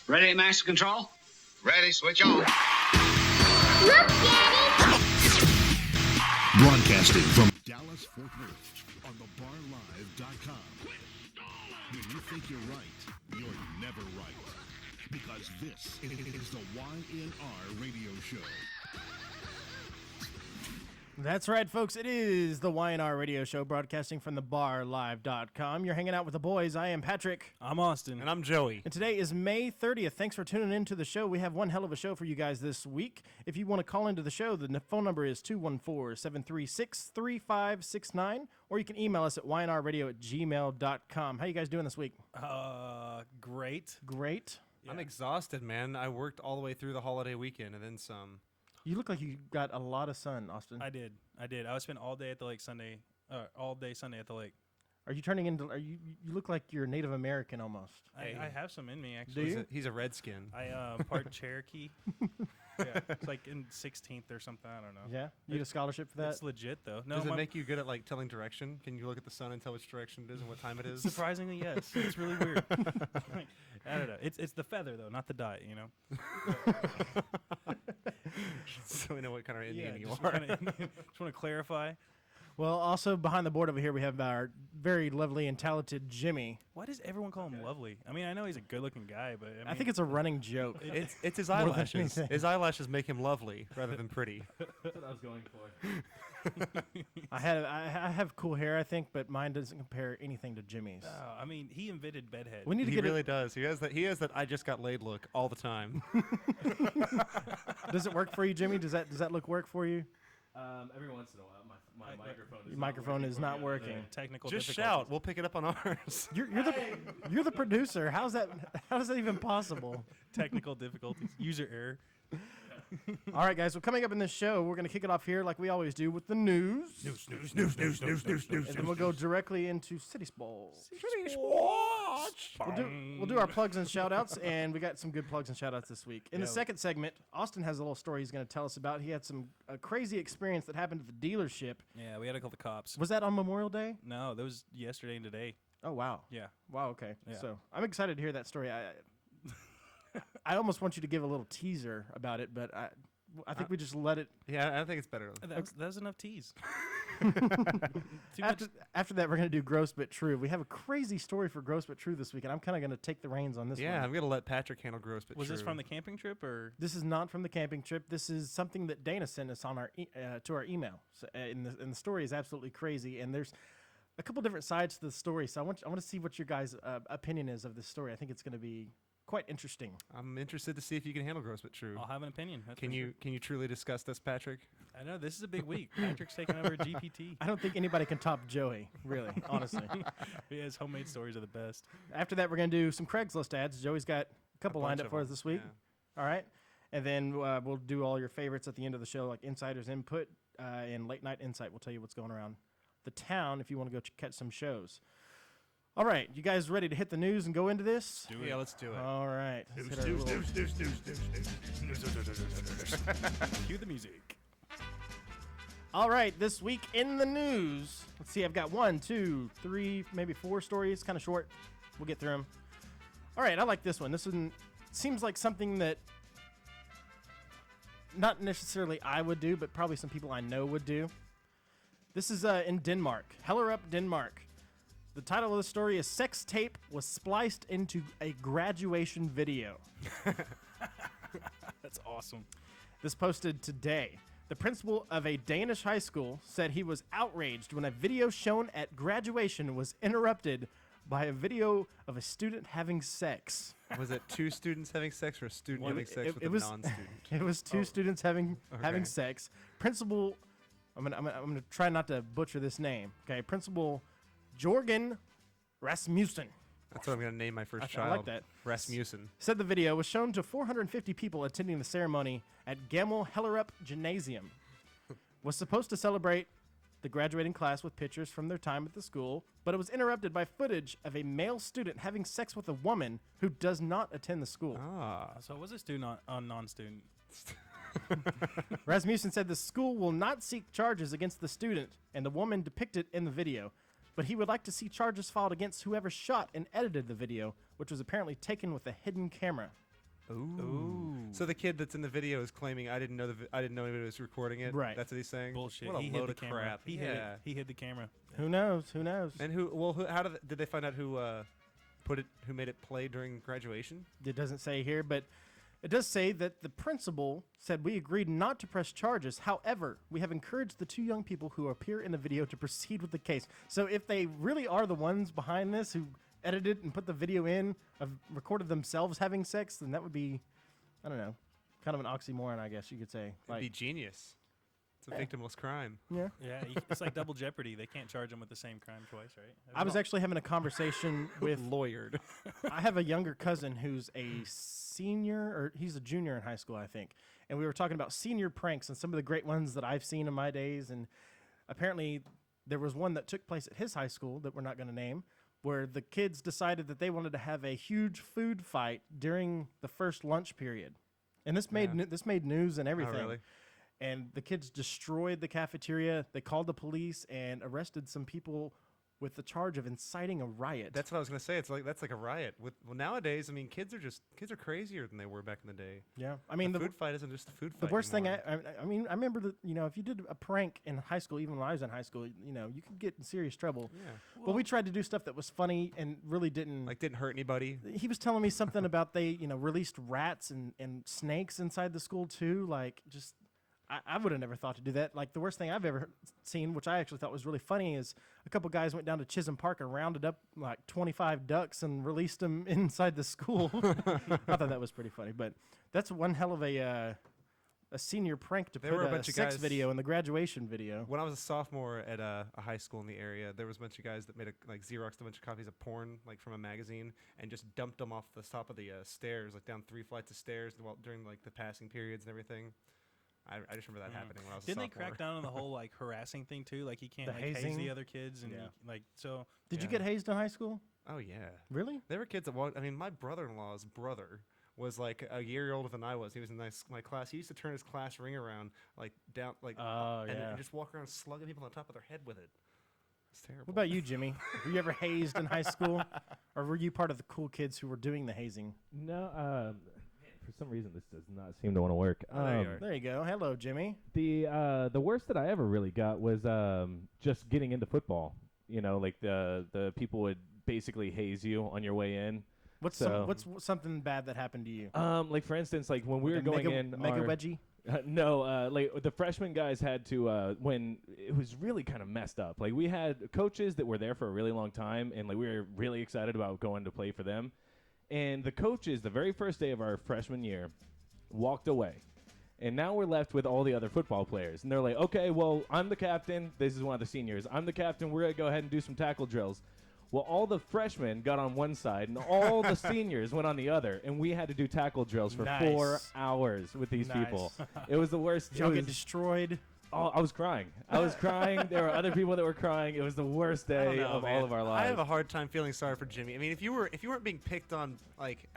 Ready at master control? Ready, switch on. Look, Daddy! Broadcasting from Dallas, Fort Worth on thebarlive.com. When you think you're right, you're never right. Because this is the YNR radio show. That's right, folks. It is the YNR radio show broadcasting from thebarlive.com. You're hanging out with the boys. I am Patrick. I'm Austin. And I'm Joey. And today is May 30th. Thanks for tuning in to the show. We have one hell of a show for you guys this week. If you want to call into the show, the phone number is 214-736-3569, or you can email us at ynrradio@gmail.com. How you guys doing this week? Great. Great. Yeah. I'm exhausted, man. I worked all the way through the holiday weekend and then some. You look like you got a lot of sun, Austin. I did. I was spent all day at the lake Sunday. All day Sunday at the lake. Are you turning into? You look like you're Native American almost. I have some in me actually. Do you? He's a redskin. I part Cherokee. Yeah, it's like in 16th or something. I don't know. Yeah, you get a scholarship for that. It's legit though. No, Does it make you good at like telling direction? Can you look at the sun and tell which direction it is and what time it is? Surprisingly, yes. It's really weird. I don't know. It's the feather though, not the dye. You know. So we know what kind of Indian you just are. just want to clarify. Well, also behind the board over here, we have our very lovely and talented Jimmy. Why does everyone call him lovely? I mean, I know he's a good-looking guy, but I think it's a running joke. It's his More than eyelashes. anything. His eyelashes make him lovely rather than pretty. That's what I was going for. I have cool hair, I think, but mine doesn't compare anything to Jimmy's. I mean, he invented bedhead. We need to He get really does. He has that I just got laid look all the time. Does it work for you, Jimmy? Does that look work for you? Every once in a while, my Your microphone is not working. Technical Just difficulties. shout. We'll pick it up on ours. You're the producer. How is that even possible? Technical difficulties. User error. All right, guys. Well, coming up in this show, we're going to kick it off here like we always do with the news. News. And then we'll go directly into City Sports. We'll do our plugs and shout-outs, and we got some good plugs and shout-outs this week. In the second segment, Austin has a little story he's going to tell us about. He had a crazy experience that happened at the dealership. Yeah, we had to call the cops. Was that on Memorial Day? No, that was yesterday and today. Oh, wow. Yeah. Wow, okay. Yeah. So I'm excited to hear that story. I almost want you to give a little teaser about it, but I think we just let it. Yeah, I think it's better. That was enough tease. After that, we're going to do Gross But True. We have a crazy story for Gross But True this week, and I'm kind of going to take the reins on this one. Yeah, I'm going to let Patrick handle gross but Was true. this from the camping trip or? This is not from the camping trip. This is something that Dana sent us on to our email. So, and the story is absolutely crazy, and there's a couple different sides to the story. So I want to see what your guys' opinion is of this story. I think it's going to be quite interesting. I'm interested to see if you can handle gross but true. I'll have an opinion. Can you truly discuss this, Patrick? I know this is a big week. Patrick's taking over GPT. I don't think anybody can top Joey, really, honestly. His homemade stories are the best. After that, we're going to do some Craigslist ads. Joey's got a couple lined up for us this week. Yeah. All right. And then we'll do all your favorites at the end of the show, like Insider's Input and Late Night Insight. We'll tell you what's going around the town if you want to go catch some shows. All right, you guys ready to hit the news and go into this? Yeah, let's do it. All right. Cue the music. All right, this week in the news. Let's see, I've got 1, 2, 3, maybe 4 stories. Kind of short. We'll get through them. All right, I like this one. This one seems like something that not necessarily I would do, but probably some people I know would do. This is in Denmark. Hellerup, Denmark. The title of the story is Sex Tape Was Spliced into a Graduation Video. That's awesome. This posted today. The principal of a Danish high school said he was outraged when a video shown at graduation was interrupted by a video of a student having sex. Was it 2 students having sex or a student having sex with a non-student? It was 2 students having sex. Principal, I'm gonna try not to butcher this name. Okay, Principal Jorgen Rasmussen. That's what I'm going to name my first child. I like that. Rasmussen. Said the video was shown to 450 people attending the ceremony at Gamel Hellerup Gymnasium. Was supposed to celebrate the graduating class with pictures from their time at the school, but it was interrupted by footage of a male student having sex with a woman who does not attend the school. So was a student on non-student? Rasmussen said the school will not seek charges against the student and the woman depicted in the video, but he would like to see charges filed against whoever shot and edited the video, which was apparently taken with a hidden camera. Ooh. So the kid that's in the video is claiming I didn't know anybody was recording it. Right. That's what he's saying. Bullshit. What a He load hid of the camera. crap. He hid it. He hid the camera. Who knows? Who knows? And how did they find out who made it play during graduation? It doesn't say here, but it does say that the principal said we agreed not to press charges. However, we have encouraged the two young people who appear in the video to proceed with the case. So if they really are the ones behind this who edited and put the video in of recorded themselves having sex, then that would be, I don't know, kind of an oxymoron, I guess you could say. It'd be genius. It's a victimless crime. Yeah. Yeah, it's like double jeopardy. They can't charge them with the same crime twice, right? I was actually having a conversation with Lawyered. I have a younger cousin who's a senior, or he's a junior in high school, I think. And we were talking about senior pranks and some of the great ones that I've seen in my days. And apparently there was one that took place at his high school that we're not going to name, where the kids decided that they wanted to have a huge food fight during the first lunch period. And this made this made news and everything. Oh, really? And the kids destroyed the cafeteria. They called the police and arrested some people with the charge of inciting a riot. That's what I was gonna say. That's like a riot. Nowadays, I mean, kids are crazier than they were back in the day. Yeah, I mean the food fight isn't just a food fight. The worst thing, anymore. I mean, I remember that, if you did a prank in high school, even when I was in high school, you could get in serious trouble. Yeah. But we tried to do stuff that was funny and really didn't. Didn't hurt anybody. He was telling me something about they, released rats and snakes inside the school too. Like, just, I would have never thought to do that. Like, the worst thing I've ever seen, which I actually thought was really funny, is a couple guys went down to Chisholm Park and rounded up like 25 ducks and released them inside the school. I thought that was pretty funny. But that's one hell of a senior prank to There put were a a bunch of sex guys- video in the graduation video. When I was a sophomore at a high school in the area, there was a bunch of guys that made Xeroxed a bunch of copies of porn, from a magazine, and just dumped them off the top of the stairs, down 3 flights of stairs, during the passing periods and everything. I just remember that happening when I was a Didn't they sophomore. crack down on the whole harassing thing too? Like, you can't The haze hazing? the other kids and Yeah. so. Did you Yeah. get hazed in high school? Oh yeah, Really? there were kids that walked. I mean, my brother-in-law's brother was a year older than I was. He was in my class. He used to turn his class ring around down and just walk around slugging people on top of their head with it. It's terrible. What about you, Jimmy? Were you ever hazed in high school, or were you part of the cool kids who were doing the hazing? No, for some reason this does not seem to want to work. there you are. There you go. Hello, Jimmy. The worst that I ever really got was just getting into football. The people would basically haze you on your way in. What's something bad that happened to you? For instance, when we were Like a going mega in, wedgie. no, the freshman guys had to when it was really kind of messed up. We had coaches that were there for a really long time, and we were really excited about going to play for them. And the coaches, the very first day of our freshman year, walked away. And now we're left with all the other football players. And they're like, okay, well, I'm the captain. This is one of the seniors. I'm the captain. We're going to go ahead and do some tackle drills. Well, all the freshmen got on one side, and all the seniors went on the other. And we had to do tackle drills for Nice. 4 hours with these Nice. people. It was the worst. Did y'all It get was- destroyed? Oh, I was crying. There were other people that were crying. It was the worst I don't day know, of man. all of our lives. I have a hard time feeling sorry for Jimmy. I mean, if you weren't being picked on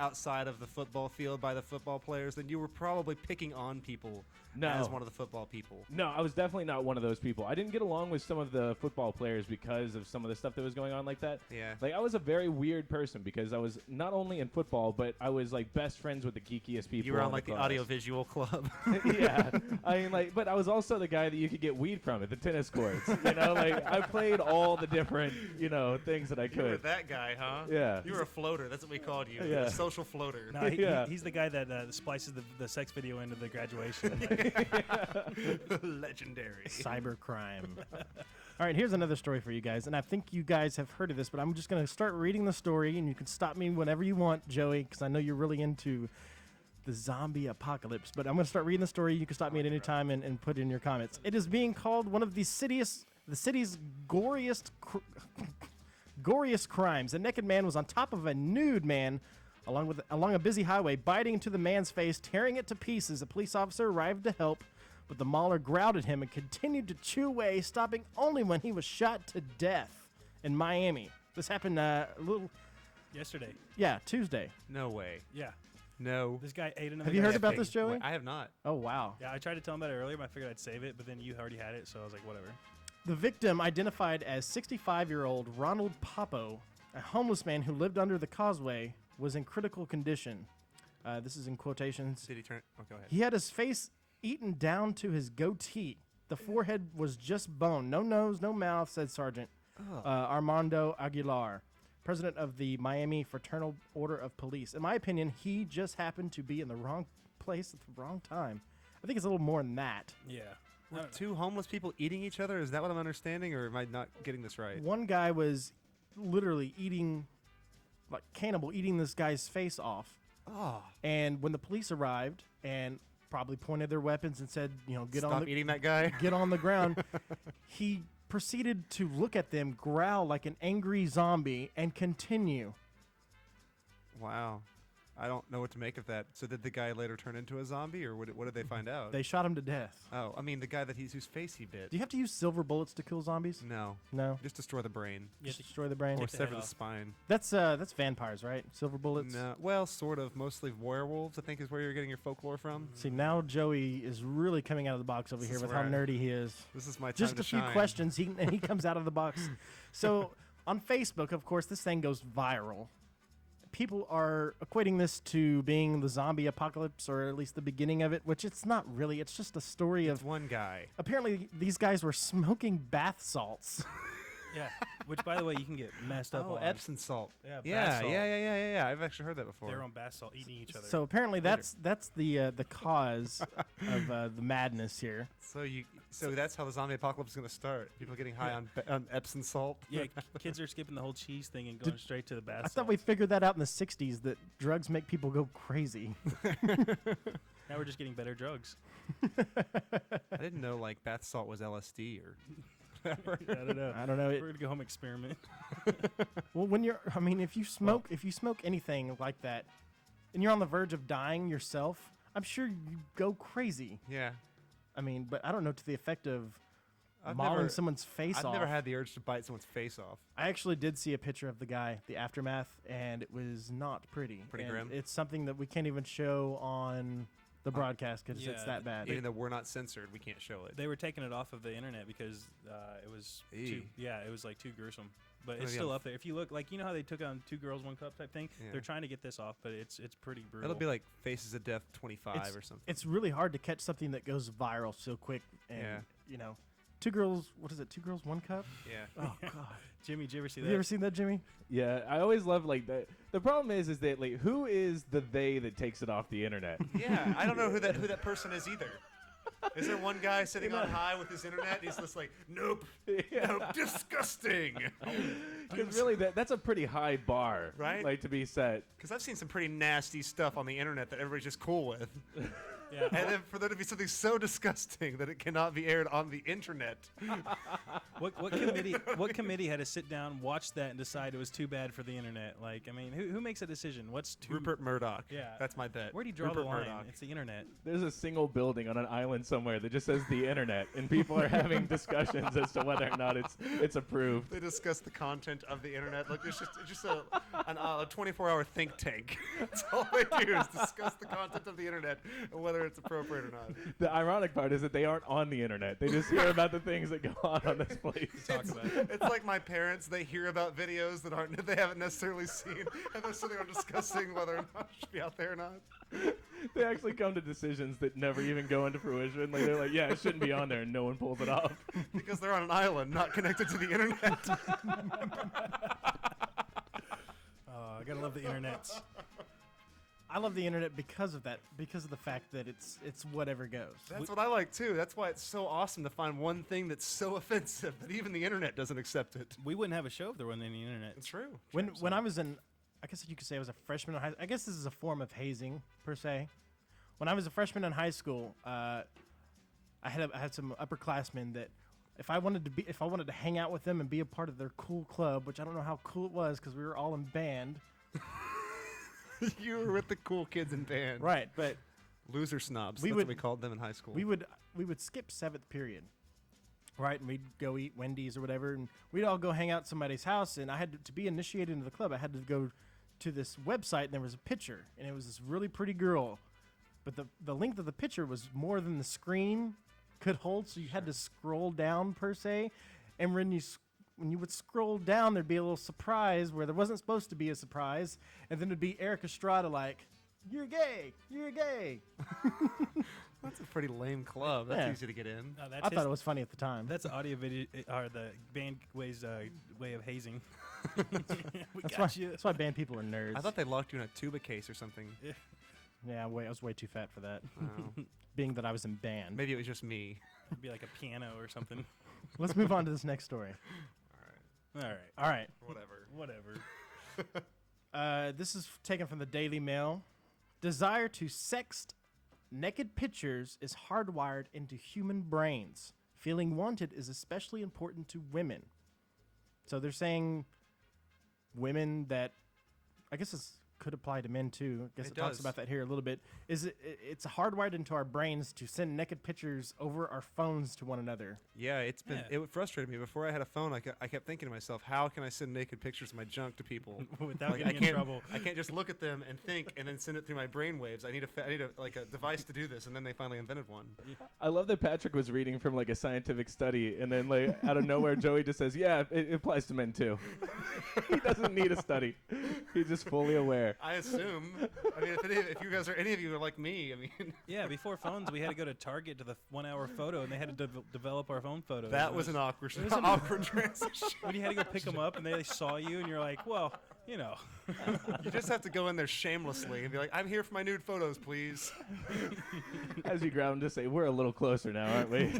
outside of the football field by the football players, then you were probably picking on people as one of the football people. No, I was definitely not one of those people. I didn't get along with some of the football players because of some of the stuff that was going on like that. Yeah. I was a very weird person because I was not only in football, but I was best friends with the geekiest people. You were on the the class. audiovisual club. Yeah. I mean, but I was also the guy that you could get weed from at the tennis courts. I played all the different, things that I You were could. that guy, huh? Yeah. You were a floater. That's what we called you. Yeah. A social floater. No, Yeah. he's the guy that splices the sex video into the graduation. Legendary. Cybercrime. All right, here's another story for you guys, and I think you guys have heard of this, but I'm just going to start reading the story, and you can stop me whenever you want, Joey, because I know you're really into the zombie apocalypse. But I'm going to start reading the story. You can stop me at any time and put in your comments. It is being called one of the city's goriest crimes. A naked man was on top of a nude man along a busy highway, biting into the man's face, tearing it to pieces. A police officer arrived to help, but the mauler growled at him and continued to chew away, stopping only when he was shot to death in Miami. This happened Yesterday. Tuesday. No way. Yeah. No. This guy ate another Have you heard guy's about pig. this, Joey? Wait, I have not. Oh, wow. Yeah, I tried to tell him about it earlier, but I figured I'd save it, but then you already had it, so I was like, whatever. The victim, identified as 65-year-old Ronald Popo, a homeless man who lived under the causeway, was in critical condition. This is in quotations. Did he turn? Oh, go ahead. He had his face eaten down to his goatee. The forehead was just bone. No nose, no mouth, said Sergeant Armando Aguilar, president of the Miami Fraternal Order of Police. In my opinion, he just happened to be in the wrong place at the wrong time. I think it's a little more than that. Yeah. Were two homeless people eating each other? Is that what I'm understanding, or am I not getting this right? One guy was literally eating, like cannibal, eating this guy's face off. Oh. And when the police arrived and probably pointed their weapons and said, Stop eating that guy. get on the ground, he proceeded to look at them, growl like an angry zombie, and continue. Wow. I don't know what to make of that. So did the guy later turn into a zombie, or what did they find out? They shot him to death. Oh, I mean the guy whose face he bit. Do you have to use silver bullets to kill zombies? No. No. Just destroy the brain. Just destroy the brain. Or Take the head sever the off. spine. That's vampires, right? Silver bullets. No. Well, sort of. Mostly werewolves, I think, is where you're getting your folklore from. See, now Joey is really coming out of the box over This here is with how where nerdy he is. This is my time Just to a few shine. questions, and he comes out of the box. So on Facebook, of course, this thing goes viral. People are equating this to being the zombie apocalypse, or at least the beginning of it, which it's not really. It's just a story It's of. one guy. Apparently, these guys were smoking bath salts. Yeah. Which, by the way, you can get messed up Oh, on. Epsom salt. Yeah, bath Yeah, salt. yeah. I've actually heard that before. They're on bath salt eating each other. So apparently, that's the cause of the madness here. So that's how the zombie apocalypse is going to start. People getting high on Epsom salt. yeah, kids are skipping the whole cheese thing and going straight to the bath I salt. thought we figured that out in the '60s that drugs make people go crazy. Now we're just getting better drugs. I didn't know like bath salt was LSD or. I don't know. I don't know. We're gonna go home and experiment. Well, if you smoke anything like that, and you're on the verge of dying yourself, I'm sure you go crazy. Yeah. I mean, but I don't know to the effect of I've mauling never- someone's face I've off. never had the urge to bite someone's face off. I actually did see a picture of the guy, the aftermath, and it was not pretty. Pretty And grim? It's something that we can't even show on the broadcast because it's Yeah, that bad. Even though we're not censored, we can't show it. They were taking it off of the internet because it was too, it was like too gruesome. But it's Maybe still on up there. If you look, like how they took on 2 Girls 1 Cup type thing, Yeah. they're trying to get this off, but it's pretty brutal. It'll be like Faces of Death 25 It's- or something. It's really hard to catch something that goes viral so quick. And, Yeah. 2 girls, what is it? 2 girls, 1 cup? Yeah. Oh, God. Jimmy, did you ever see Have that? you ever seen that, Jimmy? Yeah, I always love like that. The problem is that like who is the they that takes it off the internet? Yeah, I don't know who that person is either. Is there one guy sitting on high with his internet? He's just like, nope, nope, disgusting. Because really, that's a pretty high bar, Right? Like to be set. Because I've seen some pretty nasty stuff on the internet that everybody's just cool with. Yeah. And then for there to be something so disgusting that it cannot be aired on the internet. What committee had to sit down, watch that, and decide it was too bad for the internet? Like, I mean, who makes a decision? What's too? Rupert Murdoch. Yeah. That's my bet. Where do you draw Rupert the line? Murdoch. It's the internet. There's a single building on an island somewhere that just says the internet, and people are having discussions as to whether or not it's approved. They discuss the content of the internet. Like it's just a 24-hour think tank. That's all they do is discuss the content of the internet and whether it's appropriate or not. The ironic part is that they aren't on the internet. They just hear about the things that go on this place. Talk about it. It's like my parents. They hear about videos that they haven't necessarily seen, and they're sitting there discussing whether or not it should be out there or not. They actually come to decisions that never even go into fruition. Like they're like, yeah, it shouldn't be on there, and no one pulls it off. Because they're on an island, not connected to the internet. I gotta love the internet. I love the internet because of that, because of the fact that it's whatever goes. That's what I like too. That's why it's so awesome to find one thing that's so offensive that even the internet doesn't accept it. We wouldn't have a show if there wasn't any internet. It's true. When I was in, I guess you could say I was a freshman in high. I guess this is a form of hazing per se. When I was a freshman in high school, I had some upperclassmen that if I wanted to hang out with them and be a part of their cool club, which I don't know how cool it was because we were all in band. You were with the cool kids in band. Right, but Loser snobs. We That's would- what we called them in high school. we would skip 7th period, right, and we'd go eat Wendy's or whatever, and we'd all go hang out at somebody's house. And I had to be initiated into the club. I had to go to this website, and there was a picture, and it was this really pretty girl, but the length of the picture was more than the screen could hold, so you had to scroll down per se, and when you would scroll down, there'd be a little surprise where there wasn't supposed to be a surprise, and then it'd be Eric Estrada like You're gay. You're gay. That's a pretty lame club. That's Yeah. easy to get in. No, I thought it was funny at the time. That's audio video, or the band way's way of hazing. We That's got why, you. that's why band people are nerds. I thought they locked you in a tuba case or something. Yeah, I was way too fat for that. Oh. Being that I was in band. Maybe it was just me. It'd be like a piano or something. Let's move on to this next story. All right. All right. Whatever. This is taken from the Daily Mail. Desire to sext naked pictures is hardwired into human brains. Feeling wanted is especially important to women. So they're saying women that, I guess this could apply to men too. I guess it talks does. about that here a little bit. It's hardwired into our brains to send naked pictures over our phones to one another. Yeah, it's been. Yeah. It frustrated me. Before I had a phone, I kept thinking to myself, how can I send naked pictures of my junk to people? Without Like, getting in trouble. I can't just look at them and think and then send it through my brainwaves. I need a device to do this, and then they finally invented one. I love that Patrick was reading from like a scientific study, and then like out of nowhere, Joey just says, "Yeah, it applies to men too." He doesn't need a study; he's just fully aware. I assume. I mean, if you guys are any of you are like me, I mean, Yeah, before phones, we had to go to Target to the 1 hour photo, and they had to develop our own photos. that And was it an awkward, it was an- awkward transition. when you had to go pick them up, and they saw you, and you're like, well, you know. You just have to go in there shamelessly and be like, "I'm here for my nude photos, please." As you grab him, just say, "We're a little closer now, aren't we?"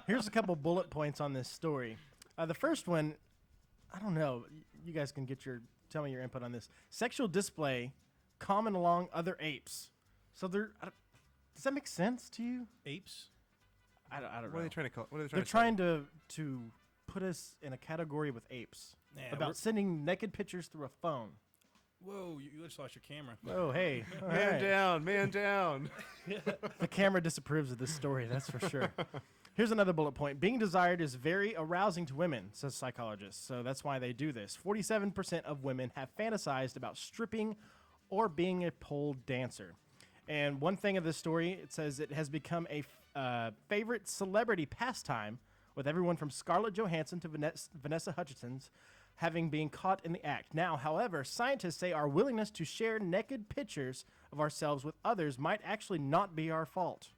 Here's a couple bullet points on this story. The first one, I don't know. You guys can tell me your input on this. Sexual display common along other apes. So does that make sense to you? Apes? I don't What know. are they trying to call? What are they They're trying to trying to put us in a category with apes Yeah, about sending naked pictures through a phone. whoa, you just lost your camera. Oh, hey. all say? Man right. down, man down. The camera disapproves of this story, that's for sure. Here's another bullet point. Being desired is very arousing to women, says psychologists. So that's why they do this. 47% of women have fantasized about stripping or being a pole dancer. And one thing of this story, it says it has become a favorite celebrity pastime, with everyone from Scarlett Johansson to Vanessa Hudgens having been caught in the act. Now, however, scientists say our willingness to share naked pictures of ourselves with others might actually not be our fault.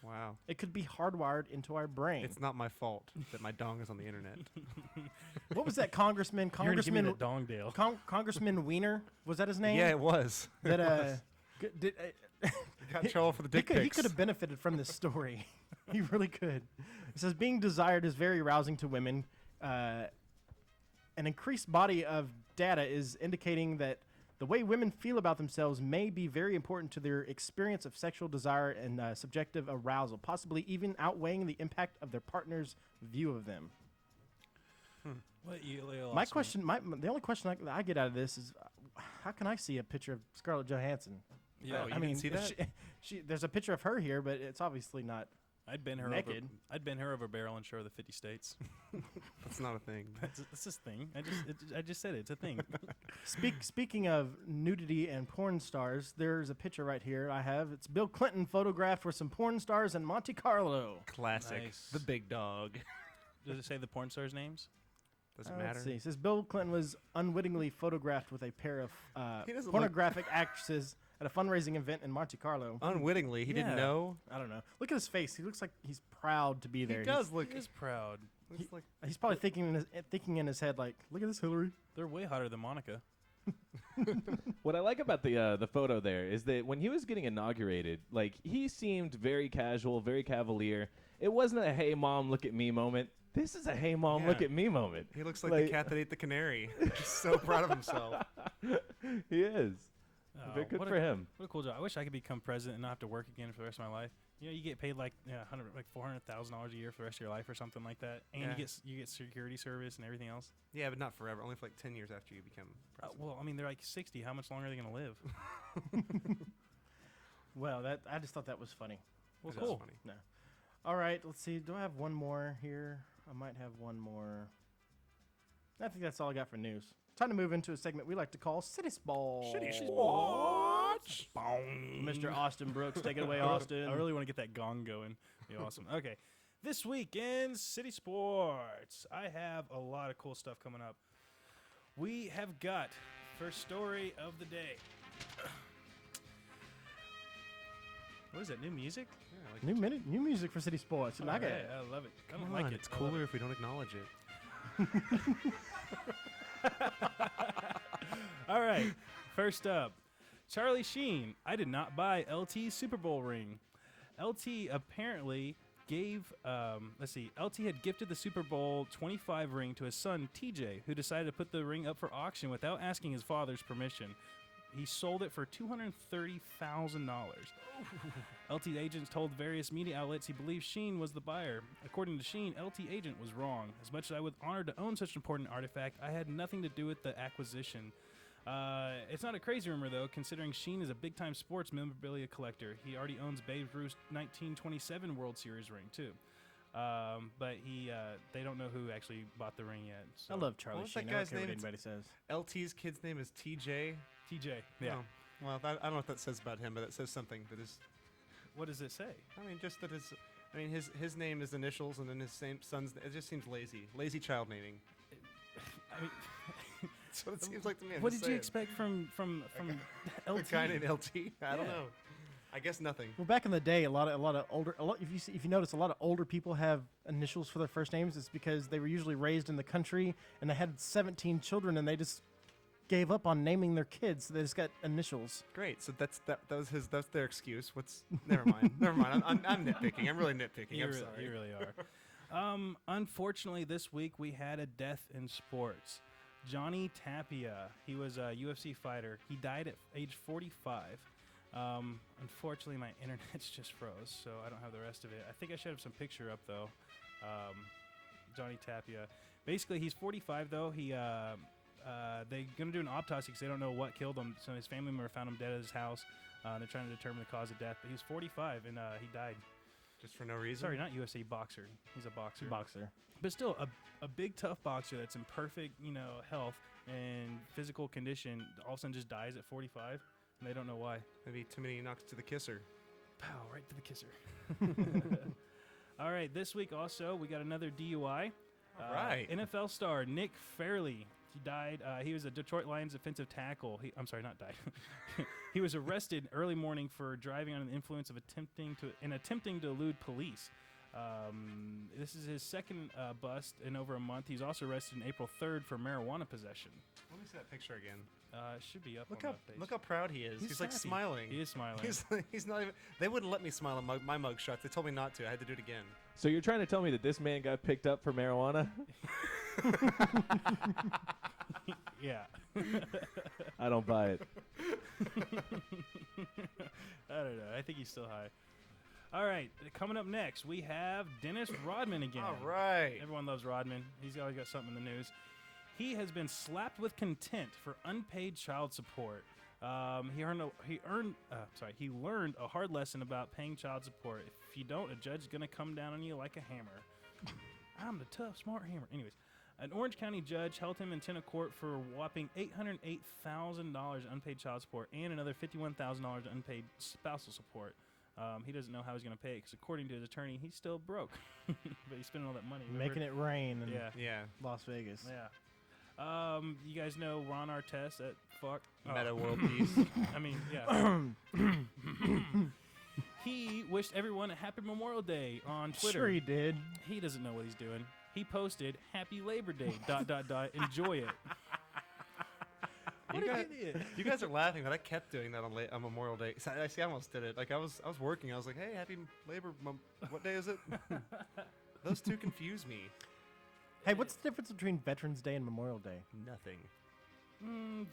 Wow. It could be hardwired into our brain. It's not my fault that my dong is on the internet. What was that Congressman? You're gonna give me Congressman the dongdale. Congressman Wiener, was that his name? Yeah, it was. That Got in trouble for the dick he pics. could have benefited from this story. He really could. It says being desired is very arousing to women. An increased body of data is indicating that the way women feel about themselves may be very important to their experience of sexual desire and subjective arousal, possibly even outweighing the impact of their partner's view of them. What, you My question, the only question I get out of this is, how can I see a picture of Scarlett Johansson? Yeah, Oh, you I mean, didn't see that? there's a picture of her here, but it's obviously not. I'd bend her naked. I'd bend her over a barrel and show her the 50 states. That's not a thing. That's this thing. I just said it. It's a thing. Speaking of nudity and porn stars, there's a picture right here I have. It's Bill Clinton photographed with some porn stars in Monte Carlo. Classic. Nice. The big dog. Does it say the porn stars' names? Doesn't Let's matter. see. It says Bill Clinton was unwittingly photographed with a pair of He doesn't pornographic actresses at a fundraising event in Monte Carlo. Unwittingly, he didn't Yeah. know. I don't know. Look at his face. He looks like he's proud to be there. He does look. He is proud. Looks like He's probably thinking in his head like, "Look at this Hillary." They're way hotter than Monica. What I like about the photo there is that when he was getting inaugurated, like he seemed very casual, very cavalier. It wasn't a "Hey mom, look at me" moment. This is a "Hey mom, look Yeah. at me" moment. he looks like the cat that ate the canary. He's so proud of himself. He is. Oh, But good what for him. What a cool job. I wish I could become president and not have to work again for the rest of my life. You know, you get paid like $400,000 a year for the rest of your life or something like that, and Yeah. you get security service and everything else. Yeah, but not forever. Only for like 10 years after you become president. Well, I mean, they're like 60. How much longer are they gonna live? Well, I just thought that was funny. Well, It is cool. funny. No. All right, let's see. Do I have one more here? I might have one more. I think that's all I got for news. Time to move into a segment we like to call City Sports. Mr. Austin Brooks, take it away, Austin. I really want to get that gong going. Be awesome. Okay. This week in City Sports, I have a lot of cool stuff coming up. We have got first story of the day. What is that, new music? Yeah, like New music for City Sports. And I get it. I love it. I don't come like on, it. it's I love cooler if we don't acknowledge it. All right, first up, Charlie Sheen. I did not buy LT's Super Bowl ring. LT apparently gave, LT had gifted the Super Bowl 25 ring to his son, TJ, who decided to put the ring up for auction without asking his father's permission. He sold it for $230,000. LT agents told various media outlets he believed Sheen was the buyer. According to Sheen, LT agent was wrong. As much as I was honored to own such an important artifact, I had nothing to do with the acquisition. It's not a crazy rumor, though, considering Sheen is a big-time sports memorabilia collector. He already owns Babe Ruth's 1927 World Series ring, too. But they don't know who actually bought the ring yet. So. I love Charlie What's that Sheen. I don't guy's care what name? anybody says. LT's kid's name is TJ. TJ, yeah. Oh, well, I don't know what that says about him, but it says something that is. What does it say? I mean, just that his. I mean, his name is initials, and then his son's. It just seems lazy. Lazy child naming. I mean, That's what it seems like to me. I'm what just did you saying. expect from A LT? guy named LT? I don't Yeah. know. I guess nothing. Well, back in the day, a lot of older. If you notice, a lot of older people have initials for their first names. It's because they were usually raised in the country and they had 17 children, and they just gave up on naming their kids. So they just got initials. Great. So that's their excuse. Never mind. Never mind. I'm nitpicking. I'm really nitpicking. I'm sorry. You really are. Unfortunately, this week we had a death in sports. Johnny Tapia. He was a UFC fighter. He died at age 45. Unfortunately, my internet's just froze, so I don't have the rest of it. I think I should have some picture up, though. Johnny Tapia. Basically, he's 45, though. They're going to do an autopsy because they don't know what killed him. So his family member found him dead at his house. They're trying to determine the cause of death. But he was 45, and he died. Just for no reason. Sorry, not UFC, boxer. He's a boxer. Boxer. But still, a big, tough boxer that's in perfect, health and physical condition all of a sudden just dies at 45, and they don't know why. Maybe too many knocks to the kisser. Pow, right to the kisser. All right, this week also, we got another DUI. All right. NFL star Nick Fairley. He died. He was a Detroit Lions defensive tackle. Not died. He was arrested early morning for driving under the influence of attempting to elude police. This is his second bust in over a month. He's also arrested on April 3rd for marijuana possession. Let me see that picture again. It should be up Look on how that page. look how proud he is. He's like happy. smiling. He is smiling. He's not even. They wouldn't let me smile on my mug shots. They told me not to. I had to do it again. So you're trying to tell me that this man got picked up for marijuana? Yeah. I don't buy it. I don't know. I think he's still high. All right. Coming up next, we have Dennis Rodman again. All right. Everyone loves Rodman. He's always got something in the news. He has been slapped with contempt for unpaid child support. He learned a hard lesson about paying child support. If you don't, a judge is going to come down on you like a hammer. I'm the tough, smart hammer. Anyways, an Orange County judge held him in tenant court for a whopping $808,000 unpaid child support and another $51,000 unpaid spousal support. He doesn't know how he's going to pay it because, according to his attorney, he's still broke. But he's spending all that money. Making it rain in Yeah. Las Vegas. Yeah. You guys know Ron Artest at fuck. Meta world peace. I mean, yeah. He wished everyone a happy Memorial Day on Twitter. Sure he did. He doesn't know what he's doing. He posted "Happy Labor Day." ... Enjoy it. You guys are laughing, but I kept doing that on Memorial Day. So I almost did it. Like I was working. I was like, "Hey, happy Labor. What day is it?" Those two confuse me. Hey, what's the difference between Veterans Day and Memorial Day? Nothing.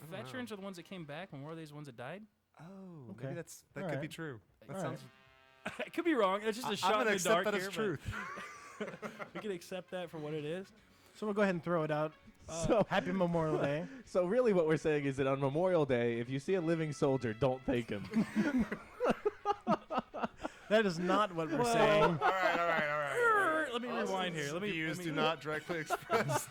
Veterans are the ones that came back. Memorial Day is the ones that died. Oh, Okay. maybe that All could be right. true. That All sounds. I could be wrong. It's just a I'm shot gonna in the accept dark that here, as truth. but we can accept that for what it is. So we'll go ahead and throw it out. So- Happy Memorial Day. So really what we're saying is that on Memorial Day, if you see a living soldier, don't thank him. That is not what we're saying. All right. Let me rewind here. Let me. Views do not directly express.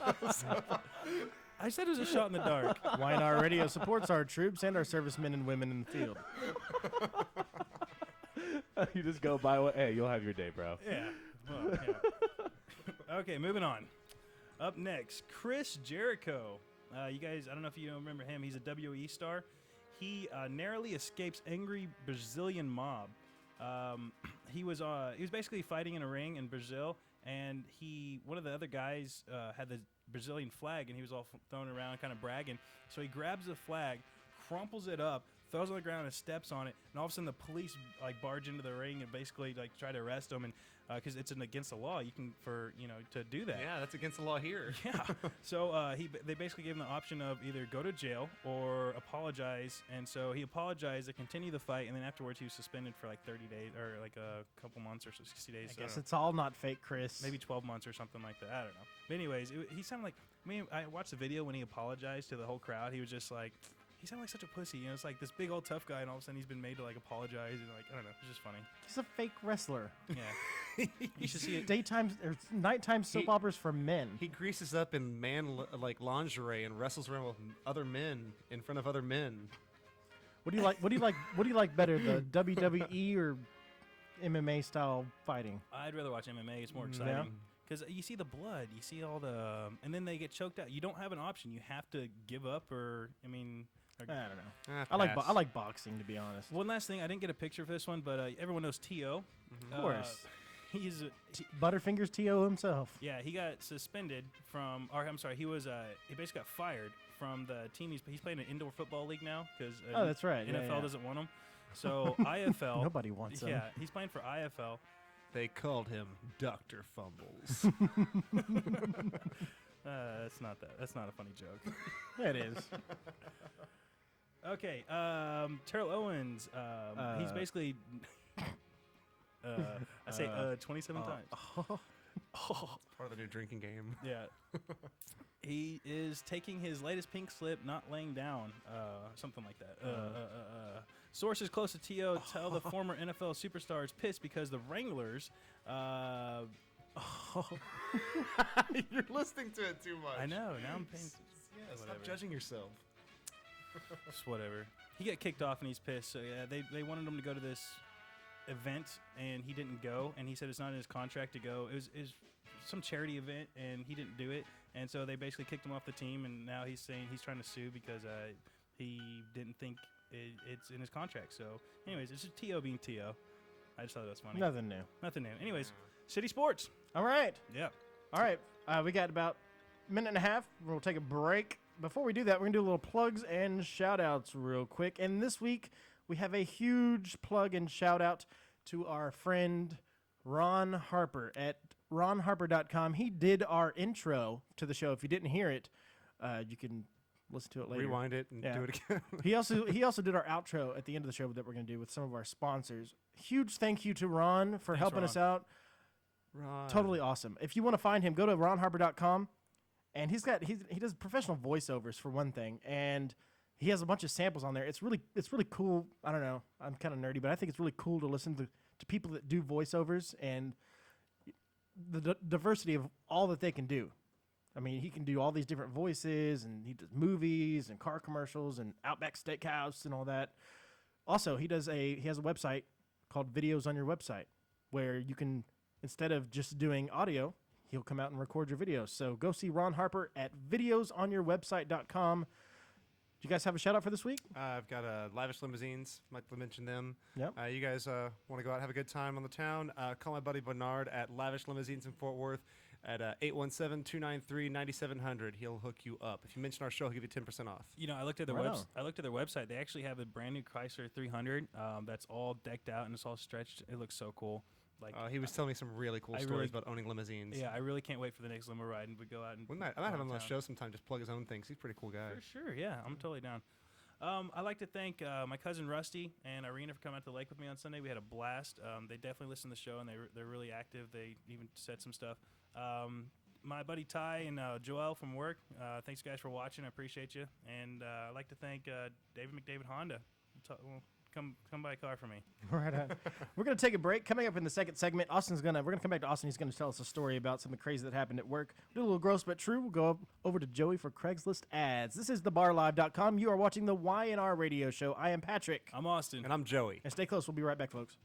I said it was a shot in the dark. YNR Radio supports our troops and our servicemen and women in the field. You just go buy what? Hey, you'll have your day, bro. Yeah. Well, yeah. Okay, moving on. Up next, Chris Jericho. You guys, I don't know if you remember him. He's a WE star. He narrowly escapes angry Brazilian mob. He was basically fighting in a ring in Brazil, and one of the other guys had the Brazilian flag, and he was all throwing around, kind of bragging. So he grabs the flag, crumples it up, throws it on the ground, and steps on it, and all of a sudden the police like barge into the ring and basically like try to arrest him, and because it's against the law, to do that. Yeah, that's against the law here. Yeah. So they basically gave him the option of either go to jail or apologize, and so he apologized to continue the fight, and then afterwards he was suspended for like 30 days or like a couple months or 60 days. I guess it's all not fake, Chris. Maybe 12 months or something like that. I don't know. But anyways, he sounded like. I watched the video when he apologized to the whole crowd. He was just like. He sounded like such a pussy. It's like this big old tough guy, and all of a sudden he's been made to like apologize and like I don't know. It's just funny. He's a fake wrestler. Yeah. You should see it. Daytime or nighttime soap operas for men. He greases up in like lingerie and wrestles around with other men in front of other men. What do you like? What do you like better, the WWE or MMA style fighting? I'd rather watch MMA. It's more exciting. Because you see the blood, you see all the, and then they get choked out. You don't have an option. You have to give up, I don't know. I like boxing, to be honest. One last thing, I didn't get a picture of this one, but everyone knows T.O. Of course. He's Butterfingers T.O. himself. Yeah, he got suspended from, or I'm sorry, he basically got fired from the team. He's playing an indoor football league now because that's right. NFL doesn't want him. So IFL. Nobody wants him. Yeah, he's playing for IFL. They called him Dr. Fumbles. That's not a funny joke. It is. Okay, Terrell Owens. He's basically. I say 27 times. Part of the new drinking game. Yeah. He is taking his latest pink slip, not laying down, something like that. Sources close to T.O. tell the former NFL superstar is pissed because the Wranglers. You're listening to it too much. I know. Now I'm paying. Yeah, stop judging yourself. Just whatever. He got kicked off and he's pissed. So yeah, they wanted him to go to this event and he didn't go. And he said it's not in his contract to go. It was some charity event and he didn't do it. And so they basically kicked him off the team. And now he's saying he's trying to sue because he didn't think it's in his contract. So, anyways, it's just T.O. being T.O. I just thought that was funny. Nothing new. Nothing new. Anyways, City Sports. All right. Yeah. All right. We got about a minute and a half. We'll take a break. Before we do that, we're going to do a little plugs and shout-outs real quick. And this week, we have a huge plug and shout-out to our friend Ron Harper at ronharper.com. He did our intro to the show. If you didn't hear it, you can listen to it later. Rewind it and do it again. He also did our outro at the end of the show that we're going to do with some of our sponsors. Huge thank you to Ron for helping us out. Ron. Totally awesome. If you want to find him, go to ronharper.com. And he does professional voiceovers for one thing, and he has a bunch of samples on there. It's really cool. I don't know. I'm kind of nerdy, but I think it's really cool to listen to people that do voiceovers and the diversity of all that they can do. I mean, he can do all these different voices, and he does movies and car commercials and Outback Steakhouse and all that. Also, he has a website called Videos on Your Website, where you can, instead of just doing audio, he'll come out and record your videos. So go see Ron Harper at videosonyourwebsite.com. Do you guys have a shout-out for this week? I've got Lavish Limousines. Might mention them. Yep. You guys want to go out and have a good time on the town? Call my buddy Bernard at Lavish Limousines in Fort Worth at 817-293-9700. He'll hook you up. If you mention our show, he'll give you 10% off. You know, I looked at their Wow. I looked at their website. They actually have a brand new Chrysler 300 that's all decked out and it's all stretched. It looks so cool. Like He was telling me some really cool stories about owning limousines. Yeah, I really can't wait for the next limo ride and we go out and. I might have him on the show sometime. Just plug his own things. He's a pretty cool guy. For sure, yeah, I'm totally down. I'd like to thank my cousin Rusty and Irina for coming out to the lake with me on Sunday. We had a blast. They definitely listen to the show and they're really active. They even said some stuff. My buddy Ty and Joel from work. Thanks guys for watching. I appreciate you. And I'd like to thank David McDavid Honda. Come buy a car for me. Right on. We're going to take a break. Coming up in the second segment, we're going to come back to Austin. He's going to tell us a story about something crazy that happened at work. Do a little gross but true. We'll go over to Joey for Craigslist ads. This is thebarlive.com. You are watching the YNR radio show. I am Patrick. I'm Austin. And I'm Joey. And stay close. We'll be right back, folks.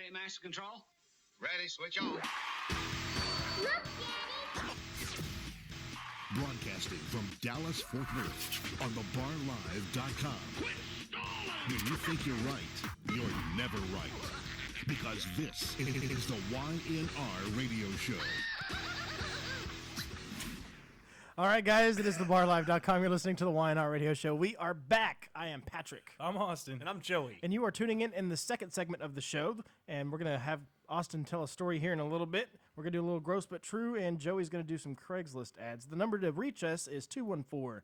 Ready, Master Control? Ready, switch on. Look, Daddy! Broadcasting from Dallas, Fort Worth on thebarlive.com. When you think you're right, you're never right. Because this is the YNR radio show. All right, guys, it is thebarlive.com. You're listening to the YNR radio show. We are back. I am Patrick. I'm Austin. And I'm Joey. And you are tuning in the second segment of the show. And we're going to have Austin tell a story here in a little bit. We're going to do a little gross but true, and Joey's going to do some Craigslist ads. The number to reach us is 214-736-3569,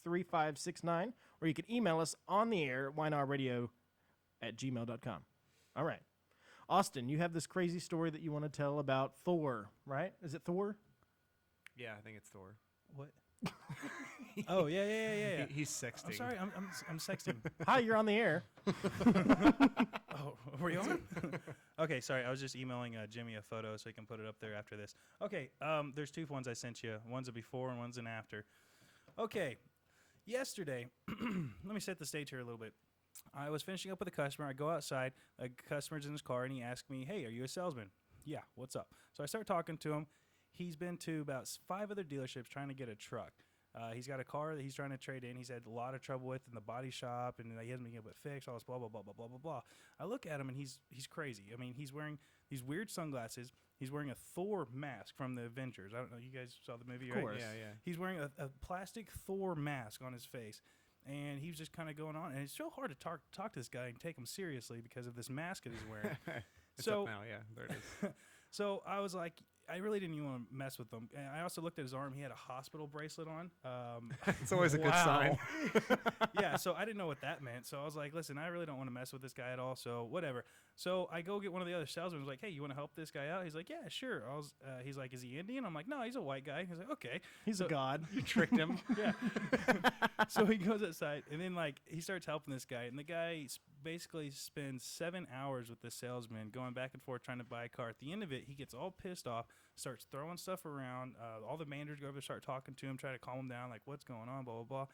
214-736-3569, or you can email us on the air, ynrradio@gmail.com. All right. Austin, you have this crazy story that you want to tell about Thor, right? Is it Thor? Yeah, I think it's Thor. What? Oh, yeah. He's sexting. I'm sorry, I'm sexting. Hi, you're on the air. Oh, were you on? Okay, sorry. I was just emailing Jimmy a photo so he can put it up there after this. Okay, there's two ones I sent you. One's a before and one's an after. Okay, yesterday, let me set the stage here a little bit. I was finishing up with a customer. I go outside. A customer's in his car, and he asked me, "Hey, are you a salesman?" "Yeah, what's up?" So I start talking to him. He's been to about 5 other dealerships trying to get a truck. He's got a car that he's trying to trade in. He's had a lot of trouble with in the body shop, and he hasn't been able to fix all this blah, blah, blah, blah, blah, blah, blah. I look at him, and he's crazy. I mean, he's wearing these weird sunglasses. He's wearing a Thor mask from the Avengers. I don't know. You guys saw the movie, right? Of course. Yeah. He's wearing a plastic Thor mask on his face. And he was just kind of going on. And it's so hard to talk to this guy and take him seriously because of this mask that he's wearing. It's So- up now, yeah. There it is. So I was like, I really didn't even want to mess with him. And I also looked at his arm. He had a hospital bracelet on. It's always a good sign. Yeah, so I didn't know what that meant. So I was like, listen, I really don't want to mess with this guy at all, so whatever. So I go get one of the other salesmen. I was like, hey, you want to help this guy out? He's like, yeah, sure. He's like, is he Indian? I'm like, no, he's a white guy. He's like, okay. He's a god. You tricked him. Yeah. So he goes outside, and then he starts helping this guy, and the guy basically spends 7 hours with the salesman going back and forth trying to buy a car. At the end of it, he gets all pissed off, starts throwing stuff around. All the managers go over to start talking to him, try to calm him down, like, what's going on, blah, blah, blah.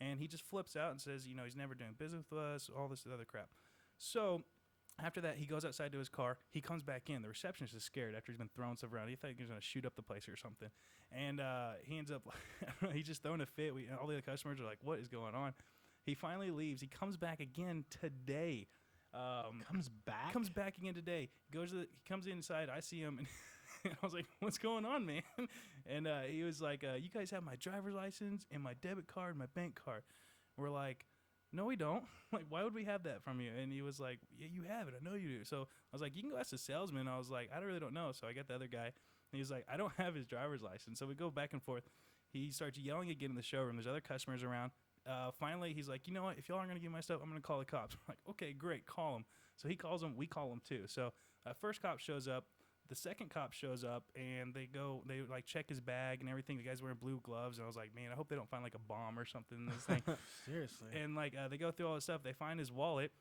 And he just flips out and says, he's never doing business with us, all this other crap. So after that, he goes outside to his car. He comes back in. The receptionist is scared after he's been throwing stuff around. He thought he was going to shoot up the place or something. And he ends up, he's just throwing a fit. All the other customers are like, what is going on? He finally leaves. He comes back again today. Comes back? Comes back again today. He comes inside. I see him, and I was like, what's going on, man? And he was like, you guys have my driver's license and my debit card and my bank card. We're like, no, we don't. Like, why would we have that from you? And he was like, yeah, you have it. I know you do. So I was like, you can go ask the salesman. I was like, I really don't know. So I got the other guy, and he was like, I don't have his driver's license. So we go back and forth. He starts yelling again in the showroom. There's other customers around. Finally, he's like, you know what? If y'all aren't going to give my stuff, I'm going to call the cops. I'm like, okay, great. Call him. So he calls him. We call him too. So first cop shows up. The second cop shows up, and they check his bag and everything. The guy's wearing blue gloves, and I was like, man, I hope they don't find like a bomb or something in this thing. Seriously. And they go through all this stuff. They find his wallet.